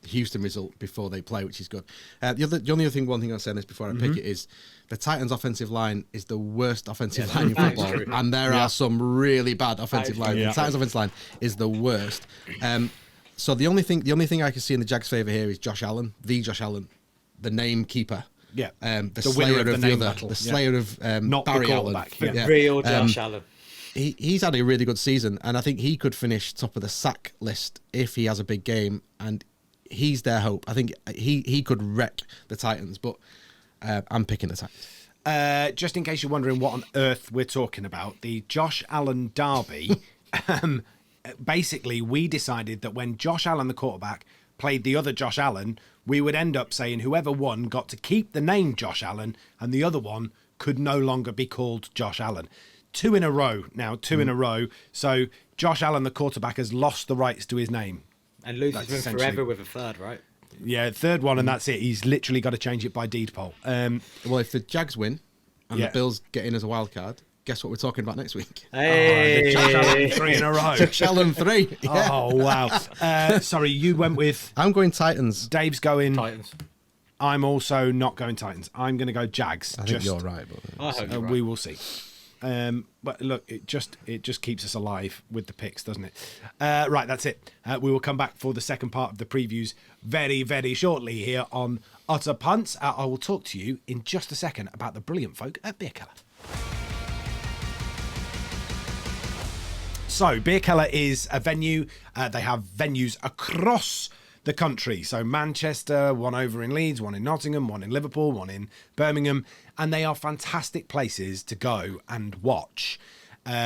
Houston result before they play, which is good. The only other thing, one thing I'll say on this before I pick it is the Titans' offensive line is the worst offensive line in football, and there are some really bad offensive lines. The Titans' offensive line is the worst. So the only thing I can see in the Jags' favour here is Josh Allen, the name keeper. Yeah, the slayer of the other, battle. The slayer of not Barry the Allen. Yeah. Real Josh Allen. He's had a really good season, and I think he could finish top of the sack list if he has a big game, and he's their hope. I think he could wreck the Titans, but I'm picking the Titans. Just in case you're wondering what on earth we're talking about, the Josh Allen derby, basically we decided that when Josh Allen, the quarterback, played the other Josh Allen, we would end up saying whoever won got to keep the name Josh Allen, and the other one could no longer be called Josh Allen. Two in a row. So Josh Allen, the quarterback, has lost the rights to his name. And loses them forever with a third, right? Yeah, third one, and that's it. He's literally got to change it by deed poll. Well, if the Jags win and the Bills get in as a wild card, guess what we're talking about next week? Hey, Josh Allen 3 in a row. Josh Allen 3. Yeah. Oh, wow. Sorry, you went with... I'm going Titans. Dave's going... Titans. I'm also not going Titans. I'm going to go Jags. I think you're right. But... I hope you're right. We will see. But look, it just keeps us alive with the picks, doesn't it? Right, that's it. We will come back for the second part of the previews very, very shortly here on Utter Punts. I will talk to you in just a second about the brilliant folk at Beer Keller. So, Beer Keller is a venue. They have venues across the country. So Manchester, one over in Leeds, one in Nottingham, one in Liverpool, one in Birmingham. And they are fantastic places to go and watch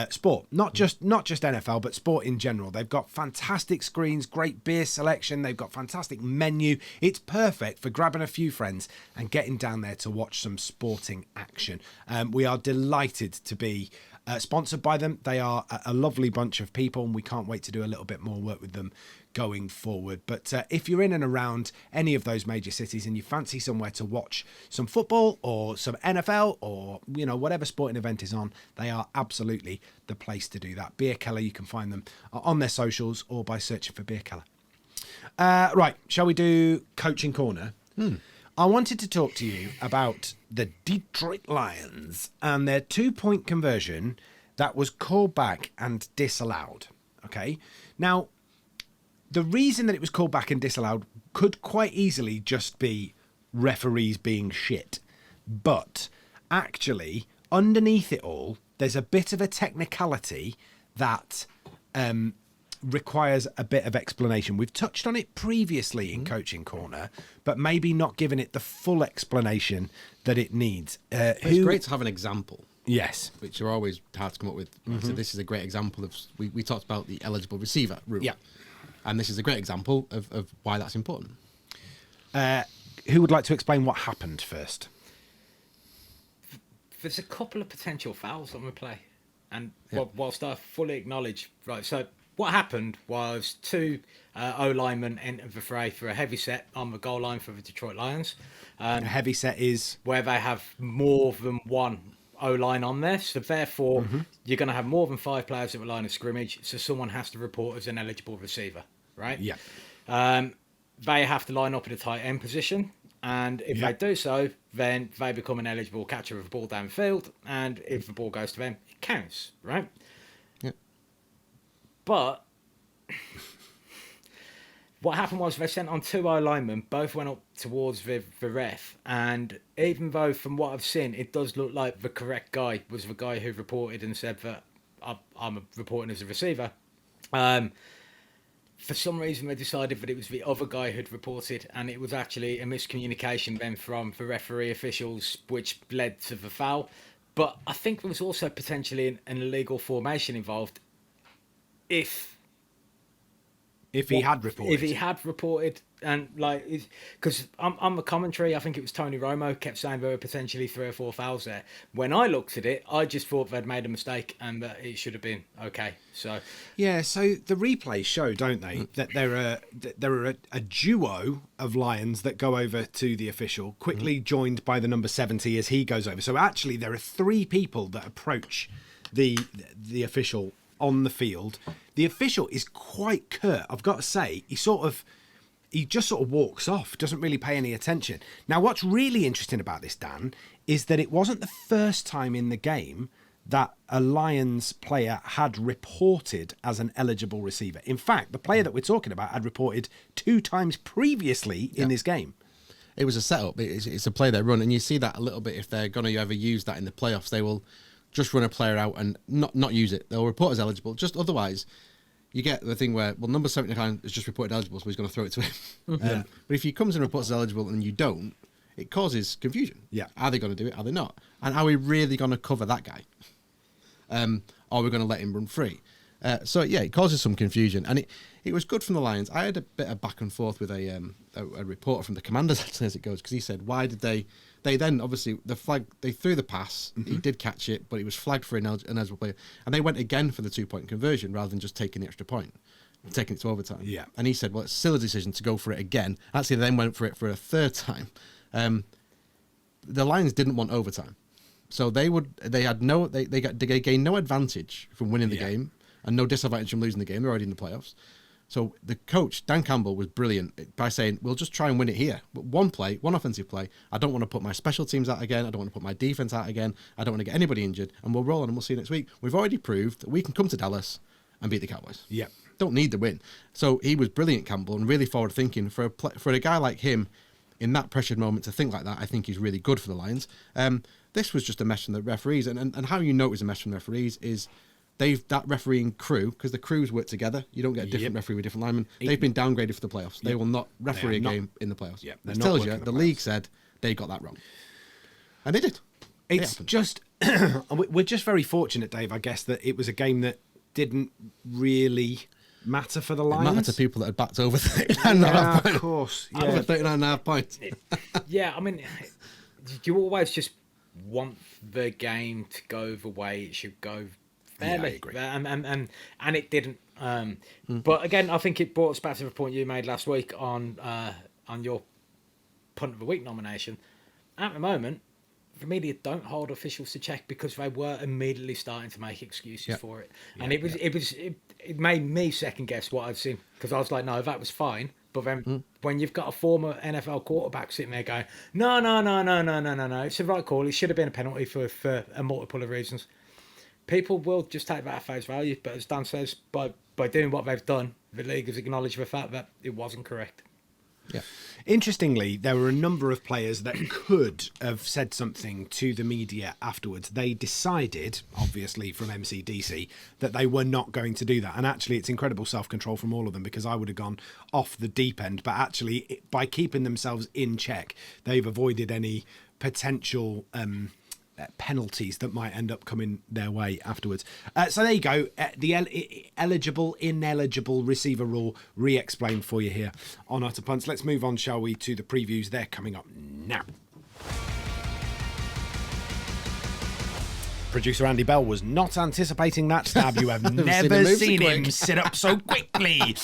sport. Not just NFL, but sport in general. They've got fantastic screens, great beer selection. They've got fantastic menu. It's perfect for grabbing a few friends and getting down there to watch some sporting action. We are delighted to be sponsored by them. They are a lovely bunch of people, and we can't wait to do a little bit more work with them going forward. But if you're in and around any of those major cities and you fancy somewhere to watch some football or some NFL or whatever sporting event is on, they are absolutely the place to do that. Beer Keller, you can find them on their socials or by searching for Beer Keller. Right, shall we do Coaching Corner? I wanted to talk to you about the Detroit Lions and their 2-point conversion that was called back and disallowed. Okay, now the reason that it was called back and disallowed could quite easily just be referees being shit. But actually, underneath it all, there's a bit of a technicality that requires a bit of explanation. We've touched on it previously in Coaching Corner, but maybe not given it the full explanation that it needs. It's great to have an example. Yes. Which are always hard to come up with. So this is a great example of... We talked about the eligible receiver rule. Yeah. And this is a great example of why that's important. Who would like to explain what happened first? There's a couple of potential fouls on the play. And whilst I fully acknowledge... Right, so what happened was two O-linemen entered the fray for a heavy set on the goal line for the Detroit Lions. A heavy set is... Where they have more than one O-line on there, so therefore you're going to have more than 5 players at the line of scrimmage, so someone has to report as an eligible receiver, right? Yeah. They have to line up in a tight end position, and if they do so, then they become an eligible catcher of the ball downfield, and if the ball goes to them, it counts, right? Yeah. But what happened was they sent on 2 eye linemen, both went up towards the ref, and even though from what I've seen, it does look like the correct guy was the guy who reported and said that I'm reporting as a receiver. For some reason, they decided that it was the other guy who'd reported, and it was actually a miscommunication then from the referee officials, which led to the foul. But I think there was also potentially an illegal formation involved if he had reported. If he had reported, and like, because on the commentary, I think it was Tony Romo kept saying there were potentially 3 or 4 fouls there. When I looked at it, I just thought they'd made a mistake and that it should have been okay. So yeah, so the replays show, don't they, that there are a duo of Lions that go over to the official, quickly joined by the number 70 as he goes over. So actually, there are 3 people that approach the official on the field. The official is quite curt. I've got to say, he just sort of walks off, doesn't really pay any attention. Now, what's really interesting about this, Dan, is that it wasn't the first time in the game that a Lions player had reported as an eligible receiver. In fact, the player that we're talking about had reported 2 times previously in this game. It was a setup. It's a play they run, and you see that a little bit if they're going to ever use that in the playoffs. They will just run a player out and not use it. They'll report as eligible. Just otherwise, you get the thing where, well, number 79 is just reported eligible, so he's going to throw it to him. But if he comes and reports as eligible and you don't, it causes confusion. Yeah. Are they going to do it? Are they not? And are we really going to cover that guy? Are we going to let him run free? So, yeah, it causes some confusion. And it was good from the Lions. I had a bit of back and forth with a reporter from the Commanders, actually, as it goes, because he said, why did they then, obviously, they threw the pass, he did catch it, but it was flagged for an eligible player, and they went again for the 2-point conversion rather than just taking the extra point, taking it to overtime. Yeah. And he said, well, it's still a decision to go for it again. Actually, they then went for it for a 3rd time. The Lions didn't want overtime. So they gained no advantage from winning the game and no disadvantage from losing the game. They're already in the playoffs. So the coach, Dan Campbell, was brilliant by saying, we'll just try and win it here. But one offensive play. I don't want to put my special teams out again. I don't want to put my defense out again. I don't want to get anybody injured. And we'll roll on and we'll see you next week. We've already proved that we can come to Dallas and beat the Cowboys. Yeah. Don't need the win. So he was brilliant, Campbell, and really forward thinking. For a guy like him in that pressured moment to think like that, I think he's really good for the Lions. This was just a mess from the referees. And how you know it was a mess from the referees is that refereeing crew, because the crews work together. You don't get a different referee with different linemen. They've been downgraded for the playoffs. They will not referee a game in the playoffs. Yeah, it tells you the league said they got that wrong. And they did. It's just, we're just very fortunate, Dave, I guess, that it was a game that didn't really matter for the Lions. It mattered to people that had backed over 39.5 points. Of course. Yeah. Over 39.5 points. Yeah, I mean, you always just want the game to go the way it should go. Fairly. Yeah, I agree. And it didn't. But again, I think it brought us back to the point you made last week on your Punt of the Week nomination. At the moment, the media don't hold officials to check because they were immediately starting to make excuses for it. And it made me second guess what I've seen, because I was like, no, that was fine. But then when you've got a former NFL quarterback sitting there going, no, it's the right call. It should have been a penalty for a multiple of reasons. People will just take that at face value. But as Dan says, by doing what they've done, the league has acknowledged the fact that it wasn't correct. Yeah. Interestingly, there were a number of players that could have said something to the media afterwards. They decided, obviously from MCDC, that they were not going to do that. And actually, it's incredible self-control from all of them, because I would have gone off the deep end. But actually, by keeping themselves in check, they've avoided any potential penalties that might end up coming their way afterwards. So there you go. The eligible, ineligible receiver rule re-explained for you here on Utter Punts. Let's move on, shall we, to the previews. They're coming up now. Producer Andy Bell was not anticipating that stab. You have never seen him sit up so quickly.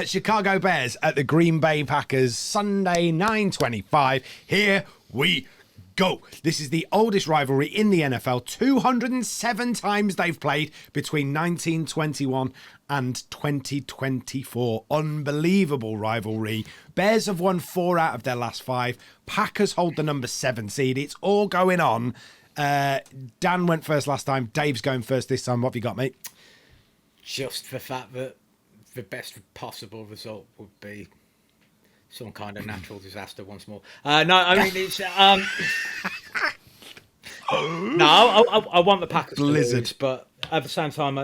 Chicago Bears at the Green Bay Packers, Sunday, 9:25. Here we go. This is the oldest rivalry in the NFL. 207 times they've played between 1921 and 2024. Unbelievable rivalry. Bears have won 4 out of their last 5. Packers hold the number 7 seed. It's all going on. Dan went first last time. Dave's going first this time. What have you got, mate? Just the fact that the best possible result would be some kind of natural disaster once more. No, I mean it's no, I want the Packers to lose, but at the same time,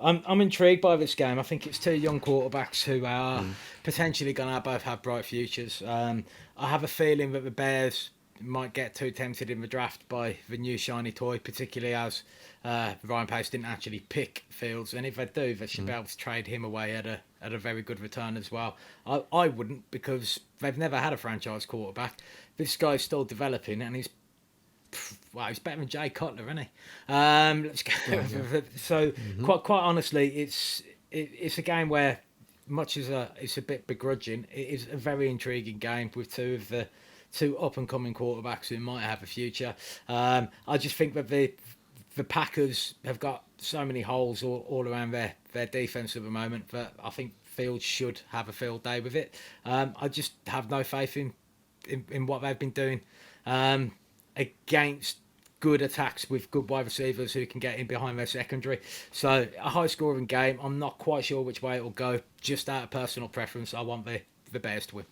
I'm intrigued by this game. I think it's two young quarterbacks who are potentially going to both have bright futures. I have a feeling that the Bears might get too tempted in the draft by the new shiny toy, particularly as Ryan Pace didn't actually pick Fields, and if they do, they should be able to trade him away at a very good return as well. I wouldn't, because they've never had a franchise quarterback. This guy's still developing, and he's better than Jay Cutler, isn't he? Let's go. Yeah. So quite honestly, it's a game where, much as it's a bit begrudging, it is a very intriguing game with two up and coming quarterbacks who might have a future. I just think that the Packers have got so many holes all around their defense at the moment that I think Fields should have a field day with it. I just have no faith in what they've been doing against good attacks with good wide receivers who can get in behind their secondary. So a high scoring game. I'm not quite sure which way it will go. Just out of personal preference, I want the Bears to win.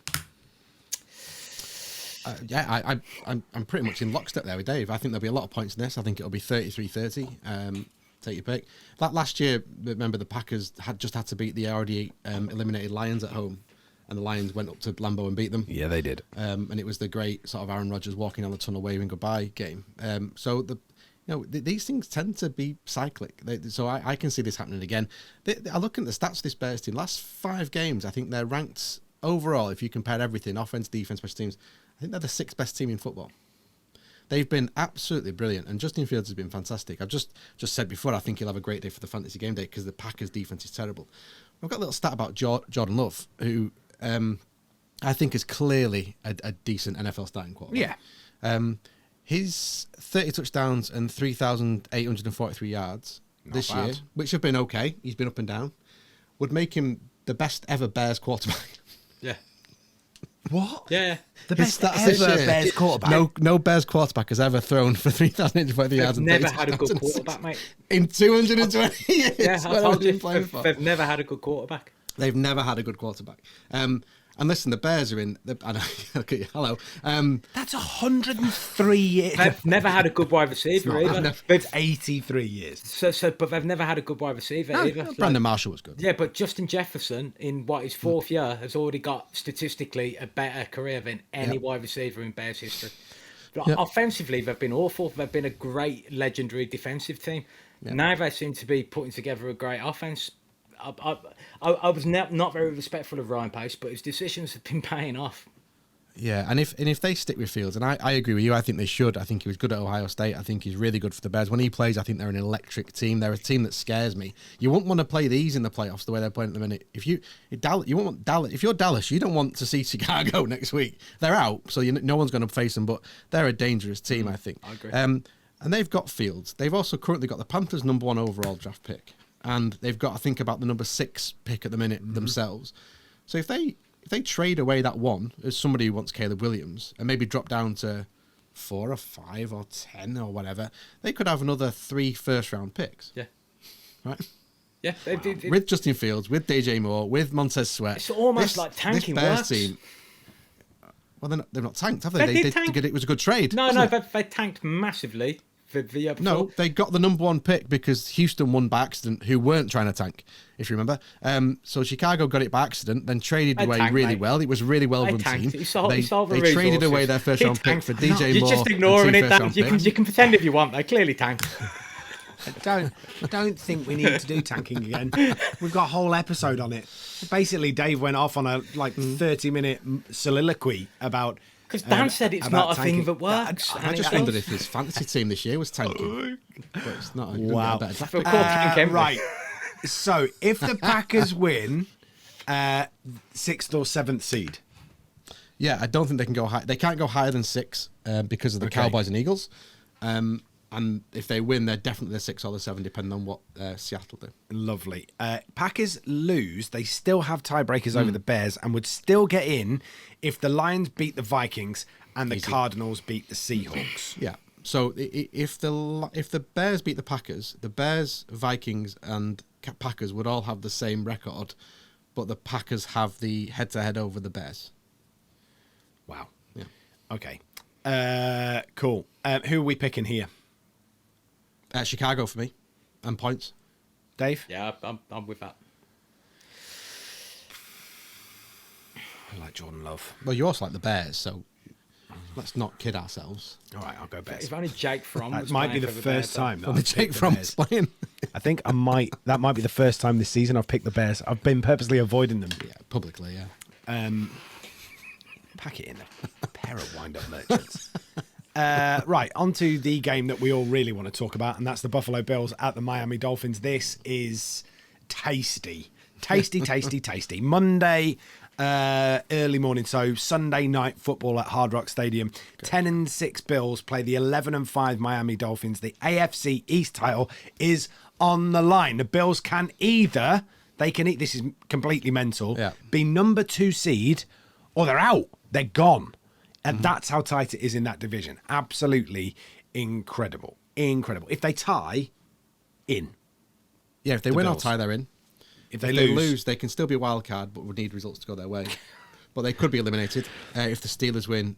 I'm pretty much in lockstep there with Dave. I think there'll be a lot of points in this. I think it'll be 33-30. Take your pick. That last year, remember, the Packers had to beat the already eliminated Lions at home, and the Lions went up to Lambeau and beat them. Yeah, they did. And it was the great sort of Aaron Rodgers walking down the tunnel waving goodbye game. So these things tend to be cyclic. So I can see this happening again. I look at the stats of this Bears team. Last 5 games, I think they're ranked overall, if you compare everything, offense, defense, special teams, I think they're the 6th best team in football. They've been absolutely brilliant, and Justin Fields has been fantastic. I've just said before, I think he'll have a great day for the fantasy game day because the Packers' defense is terrible. I've got a little stat about Jordan Love, who I think is clearly a decent NFL starting quarterback. Yeah. His 30 touchdowns and 3,843 yards this year, which have been okay, he's been up and down, would make him the best ever Bears quarterback. Yeah. What? Yeah. The best ever Bears quarterback. No Bears quarterback has ever thrown for 3,840 yards. Never had a good quarterback, mate. In 220 years. Yeah, I told you, they've never had a good quarterback. They've never had a good quarterback. And listen, the Bears are in. Okay, hello. That's 103 years. They've never had a good wide receiver either. It's 83 years. But they've never had a good wide receiver either. Brandon Marshall was good. Yeah, but Justin Jefferson, in his 4th year, has already got statistically a better career than any wide receiver in Bears history. Offensively, they've been awful. They've been a great, legendary defensive team. Now they seem to be putting together a great offense. I was not very respectful of Ryan Pace, but his decisions have been paying off. Yeah, and if they stick with Fields, and I agree with you, I think they should. I think he was good at Ohio State. I think he's really good for the Bears. When he plays, I think they're an electric team. They're a team that scares me. You wouldn't want to play these in the playoffs the way they're playing at the minute. If you're Dallas, you don't want to see Chicago next week. They're out, so no one's going to face them. But they're a dangerous team, I think. I agree. And they've got Fields. They've also currently got the Panthers' #1 overall draft pick. And they've got to think about the number 6 pick at the minute themselves. So if they trade away that one as somebody who wants Caleb Williams and maybe drop down to 4 or 5 or 10 or whatever, they could have another 3 first-round picks. Yeah. Right? Yeah. With Justin Fields, with DJ Moore, with Montez Sweat. It's almost like tanking this Bears works. team. Well, they've not tanked, have they? It was a good trade. No, they tanked massively. No, they got the #1 pick because Houston won by accident, who weren't trying to tank, if you remember. So Chicago got it by accident, then traded away really well. It was a really well-run team. They traded away their first-round pick for DJ Moore. You're just ignoring it, Dan. You can pretend if you want. They clearly tanked. I don't think we need to do tanking again. We've got a whole episode on it. Basically, Dave went off on a 30-minute soliloquy about... Because Dan said it's not a thing that works. I just wondered if his fantasy team this year was tanking. But it's not. Wow. Right. So, if the Packers win 6th or 7th seed. Yeah, I don't think they can go high. They can't go higher than 6 because of the Cowboys and Eagles. And if they win, they're definitely the 6 or the 7, depending on what Seattle do. Lovely. Packers lose. They still have tiebreakers over the Bears and would still get in if the Lions beat the Vikings and the Cardinals beat the Seahawks. Yeah. So if the Bears beat the Bears, Vikings, and Packers would all have the same record, but the Packers have the head-to-head over the Bears. Wow. Yeah. Okay. Cool. Who are we picking here? Chicago for me, and points. Dave? Yeah, I'm with that. I like Jordan Love. Well, you also like the Bears, so let's not kid ourselves. All right, I'll go Bears. If only Jake Fromm That was might be playing the for the first Bears, time that Well, I've the Jake picked the from Bears. playing. I think that might be the first time this season I've picked the Bears. I've been purposely avoiding them. Yeah, publicly, yeah. Pack it in a pair of wind-up merchants. Right, on to the game that we all really want to talk about, and that's the Buffalo Bills at the Miami Dolphins. This is tasty. Tasty. Monday, early morning, so Sunday night football at Hard Rock Stadium. 10-6 Bills play the 11-5 Miami Dolphins. The AFC East title is on the line. The Bills can either, this is completely mental, be number 2 seed, or they're out. They're gone. And that's how tight it is in that division. Absolutely incredible. If they tie, in. Yeah, if they win or tie, they're in. If They they lose, they can still be a wild card, but would need results to go their way. But they could be eliminated if the Steelers win,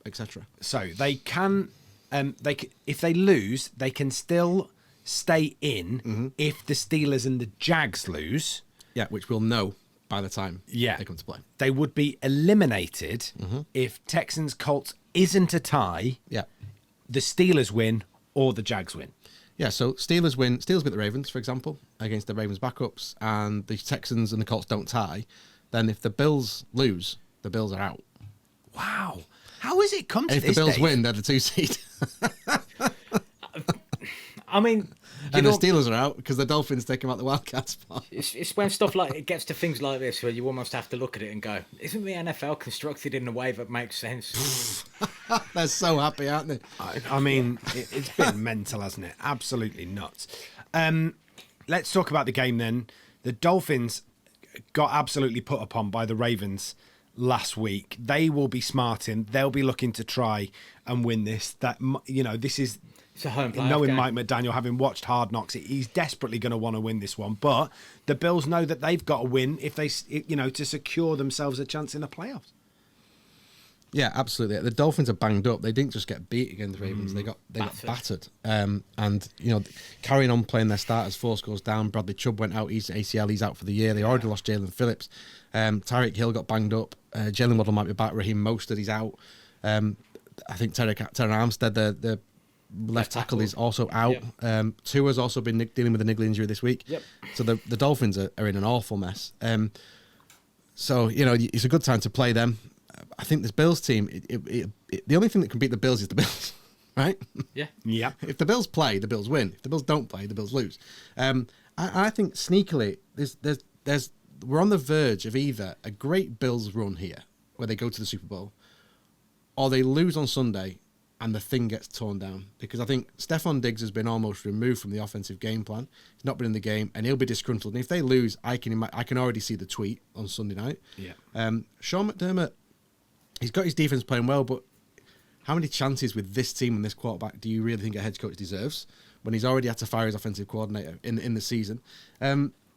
etc. So they can, if they lose, they can still stay in. If the Steelers and the Jags lose, Yeah, which we'll know by the time they come to play. They would be eliminated if Texans Colts isn't a tie. Yeah, The Steelers win or the Jags win. yeah. So Steelers beat the Ravens, for example, against the Ravens backups, and the Texans and the Colts don't tie. Then if the Bills lose, the Bills are out. Wow, how has it come to And if this? the Bills Dave? win, they're the 2 seed. I mean, And the Steelers are out because the Dolphins take them out the wildcard spot. it's when stuff like it gets to things like this where you almost have to look at it and go, isn't the NFL constructed in a way that makes sense? They're so happy, aren't they? I mean, it's been mental, hasn't it? Absolutely nuts. Let's talk about the game then. The Dolphins got absolutely put upon by the Ravens last week. They will be smarting. They'll be looking to try and win this. This is... It's a home playoff Knowing game. Mike McDaniel, having watched Hard Knocks, he's desperately going to want to win this one. But the Bills know that they've got to win if they, to secure themselves a chance in the playoffs. Yeah, absolutely. The Dolphins are banged up. They didn't just get beat against the Ravens; they got battered. And carrying on playing their starters, 4 scores down. Bradley Chubb went out. He's ACL. He's out for the year. They already lost Jalen Phillips. Tyreek Hill got banged up. Jalen Waddle might be back. Raheem Mostert, he's out. I think Terran Armstead, the left tackle, is also out. Yep. Tua's also been dealing with a niggle injury this week. Yep. So the Dolphins are in an awful mess. So it's a good time to play them. I think this Bills team, the only thing that can beat the Bills is the Bills, right? Yeah. Yeah. If the Bills play, the Bills win. If the Bills don't play, the Bills lose. I think sneakily, we're on the verge of either a great Bills run here, where they go to the Super Bowl, or they lose on Sunday and the thing gets torn down. Because I think Stephon Diggs has been almost removed from the offensive game plan. He's not been in the game, and he'll be disgruntled. And if they lose, I can already see the tweet on Sunday night. Yeah. Sean McDermott, he's got his defense playing well, but how many chances with this team and this quarterback do you really think a head coach deserves when he's already had to fire his offensive coordinator in the season?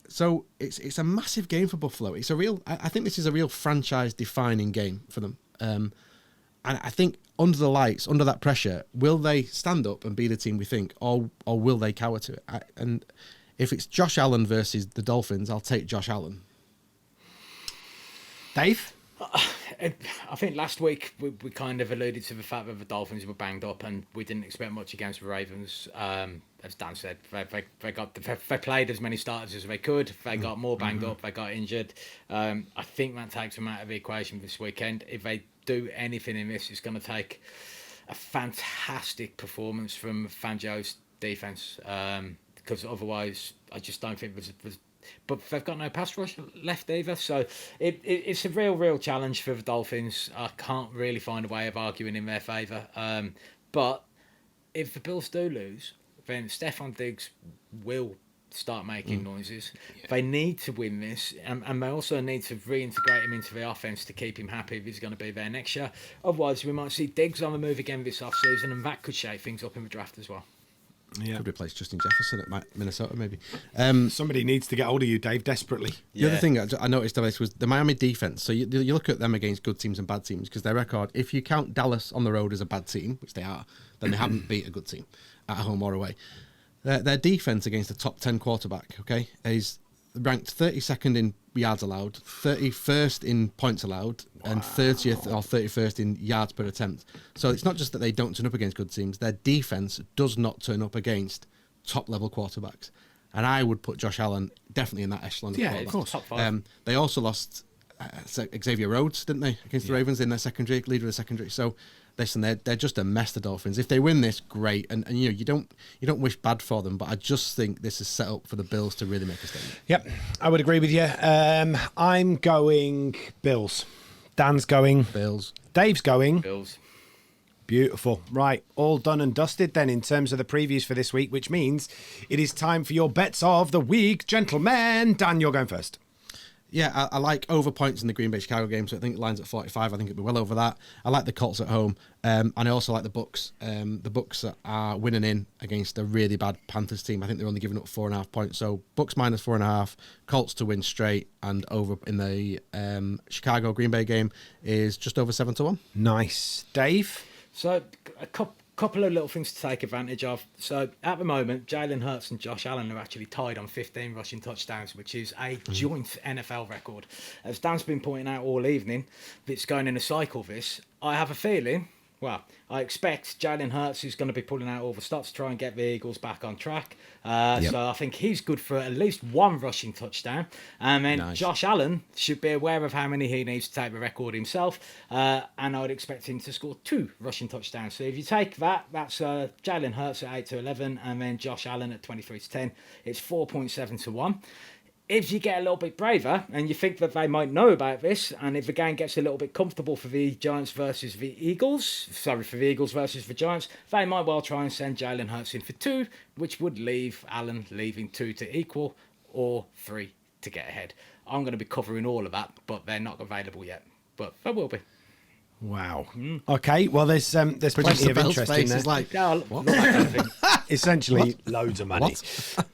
So it's a massive game for Buffalo. I think this is a real franchise-defining game for them. And I think under the lights, under that pressure, will they stand up and be the team we think, or will they cower to it? And if it's Josh Allen versus the Dolphins, I'll take Josh Allen. Dave? I think last week we kind of alluded to the fact that the Dolphins were banged up and we didn't expect much against the Ravens. As Dan said, they played as many starters as they could. They got more banged up. They got injured. I think that takes them out of the equation this weekend. If they do anything in this, it's going to take a fantastic performance from Fangio's defense, because otherwise I just don't think there's but they've got no pass rush left either, so it's a real challenge for the Dolphins. I can't really find a way of arguing in their favour. But if the Bills do lose, then Stephon Diggs will start making noises. Yeah. They need to win this, and they also need to reintegrate him into the offence to keep him happy if he's going to be there next year. Otherwise, we might see Diggs on the move again this off-season, and that could shake things up in the draft as well. Yeah. Could replace Justin Jefferson at Minnesota, maybe. Somebody needs to get hold of you, Dave, desperately. The other thing I noticed of this was the Miami defense. So you look at them against good teams and bad teams because their record, if you count Dallas on the road as a bad team, which they are, then they haven't beat a good team at home or away. Their defense against a top 10 quarterback, okay, is ranked 32nd in yards allowed, 31st in points allowed, and 30th or 31st in yards per attempt. So it's not just that they don't turn up against good teams, their defense does not turn up against top-level quarterbacks. And I would put Josh Allen definitely in that echelon of quarterbacks. Of course. Top 5. They also lost Xavier Rhodes, didn't they, against the Ravens in their secondary, leader of the secondary. So listen, they're just a mess, the Dolphins. If they win this, great. And you don't wish bad for them, but I just think this is set up for the Bills to really make a statement. Yep, I would agree with you. I'm going Bills. Dan's going Bills. Dave's going Bills. Beautiful. Right, all done and dusted then in terms of the previews for this week, which means it is time for your bets of the week. Gentlemen, Dan, you're going first. Yeah, I like over points in the Green Bay Chicago game, so I think it lines at 45. I think it'll be well over that. I like the Colts at home, and I also like the Bucks. The Bucks are winning in against a really bad Panthers team. I think they're only giving up 4.5 points. So Bucks minus 4.5, Colts to win straight, and over in the Chicago Green Bay game is just over 7-1. Nice, Dave. So a couple of little things to take advantage of. So at the moment, Jalen Hurts and Josh Allen are actually tied on 15 rushing touchdowns, which is a joint NFL record. As Dan's been pointing out all evening, it's going in a cycle, this. I have a feeling, well, I expect Jalen Hurts is going to be pulling out all the stops to try and get the Eagles back on track. So I think he's good for at least one rushing touchdown. And then Josh Allen should be aware of how many he needs to take the record himself. And I would expect him to score 2 rushing touchdowns. So if you take that, that's Jalen Hurts at 8-11 and then Josh Allen at 23-10. It's 4.7-1. If you get a little bit braver and you think that they might know about this, and if the game gets a little bit comfortable for the Giants versus the Eagles, for the Eagles versus the Giants, they might well try and send Jalen Hurts in for 2, which would leave Allen leaving 2 to equal or 3 to get ahead. I'm going to be covering all of that, but they're not available yet. But they will be. Wow. Okay. Well, there's plenty of interest in there. Like, Not that kind of thing. Essentially, loads of money.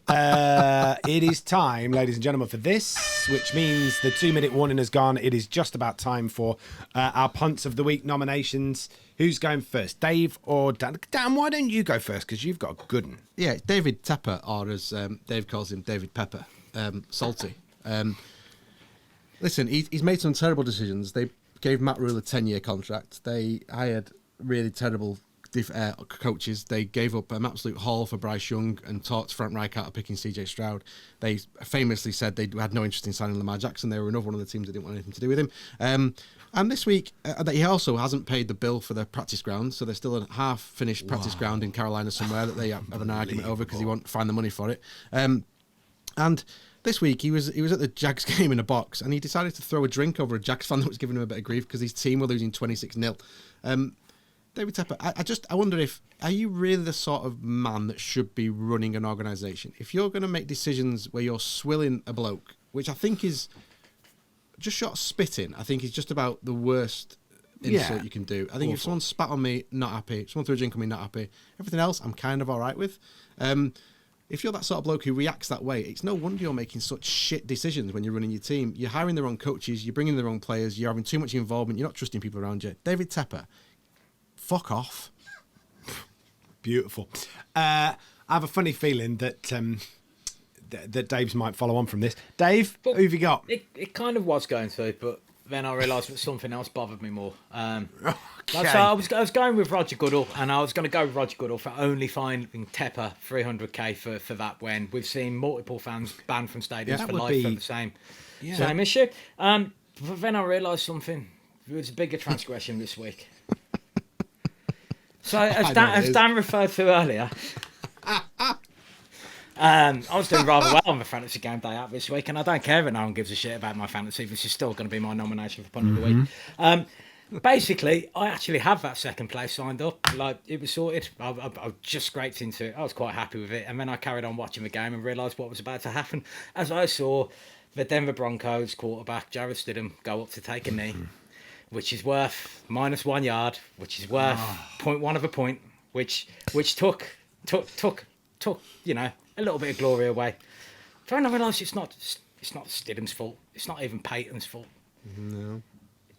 It is time, ladies and gentlemen, for this, which means the 2-minute warning has gone. It is just about time for our punts of the week nominations. Who's going first, Dave or Dan? Dan, why don't you go first? Because you've got a good one. Yeah, David Tepper, or as Dave calls him, David Pepper, Salty. Listen, he's made some terrible decisions. They gave Matt Rule a 10-year contract. They hired really terrible coaches. They gave up an absolute haul for Bryce Young and talked Frank Reich out of picking CJ Stroud. They famously said they had no interest in signing Lamar Jackson. They were another one of the teams that didn't want anything to do with him. And this week, he also hasn't paid the bill for the practice ground, so there's still a half-finished practice ground in Carolina somewhere that they have an argument over because he won't find the money for it. And this week, he was at the Jags game in a box, and he decided to throw a drink over a Jags fan that was giving him a bit of grief because his team were losing 26-0. David Tepper, I wonder are you really the sort of man that should be running an organisation? If you're going to make decisions where you're swilling a bloke, which I think is just short of spitting, I think is just about the worst insult you can do. I think if someone spat on me, not happy. If someone threw a drink on me, not happy. Everything else, I'm kind of all right with. If you're that sort of bloke who reacts that way, it's no wonder you're making such shit decisions when you're running your team. You're hiring the wrong coaches, you're bringing the wrong players, you're having too much involvement, you're not trusting people around you. David Tepper, fuck off. Beautiful. I have a funny feeling that that Dave's might follow on from this. Dave, who have you got? It kind of was going to, but then I realised that something else bothered me more. Okay. So I was going with Roger Goodall, and I was going to go with Roger Goodall for only finding Tepper $300K for that when we've seen multiple fans banned from stadiums for life for the same issue. But then I realised something. It was a bigger transgression this week. So as Dan referred to earlier, I was doing rather well on the fantasy game day out this week, and I don't care that no one gives a shit about my fantasy. This is still going to be my nomination for punt of the week. Basically, I actually have that second place signed up. Like, it was sorted. I just scraped into it. I was quite happy with it, and then I carried on watching the game and realised what was about to happen as I saw the Denver Broncos quarterback Jarrett Stidham go up to take a knee, which is worth -1 yard, which is worth 0.1 of a point, which took took, a little bit of glory away. Trying to realise it's not Stidham's fault. It's not even Payton's fault. No.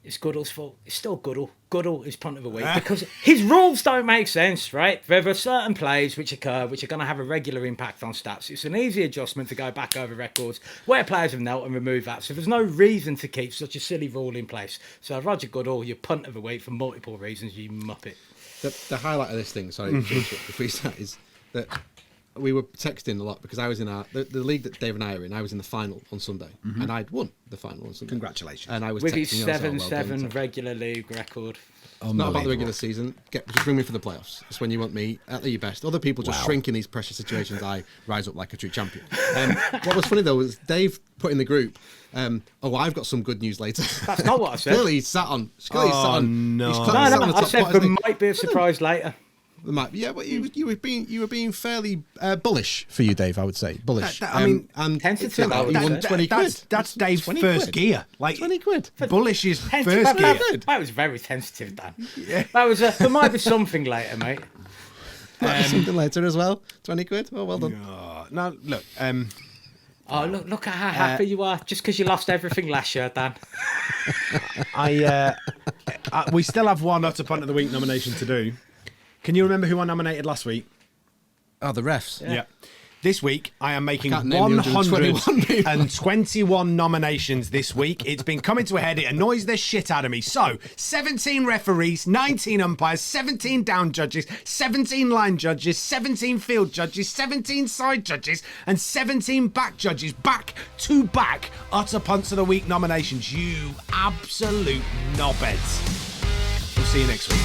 It's Goodall's fault. It's still Goodall. Goodall is punt of the week because his rules don't make sense, right? There are certain plays which occur which are going to have a regular impact on stats. It's an easy adjustment to go back over records where players have knelt and remove that. So there's no reason to keep such a silly rule in place. So Roger Goodall, your punt of the week for multiple reasons, you muppet. The highlight of this thing, sorry, if we start, is that we were texting a lot because I was in the league that Dave and I are in. I was in the final on Sunday, and I'd won the final on Sunday. Congratulations! And I was with texting his you, I was like, 7-7 regular league record. It's not about the regular season. Just bring me for the playoffs. It's when you want me at your best. Other people just shrink in these pressure situations. I rise up like a true champion. What was funny though was Dave put in the group. I've got some good news later. That's not what I said. Clearly he's sat on. No. I said there might be a surprise later. Yeah, but you were being fairly bullish for you, Dave. I would say bullish. And tentative. He won 20 quid. That's Dave's 20 first quid. gear. Like 20 quid. Bullish is first That gear. was very tentative, Dan. That was there might be something later, mate. Something later as well. 20 quid. Oh, well done. No, look. Look at how happy you are just because you lost everything last year, Dan. We still have one Utter Punt of the Week nomination to do. Can you remember who I nominated last week? Oh, the refs. Yeah. This week, I am making can't name the 121 nominations this week. It's been coming to a head. It annoys the shit out of me. So, 17 referees, 19 umpires, 17 down judges, 17 line judges, 17 field judges, 17 side judges, and 17 back judges. Back to back Utter Punts of the Week nominations. You absolute knobheads. We'll see you next week.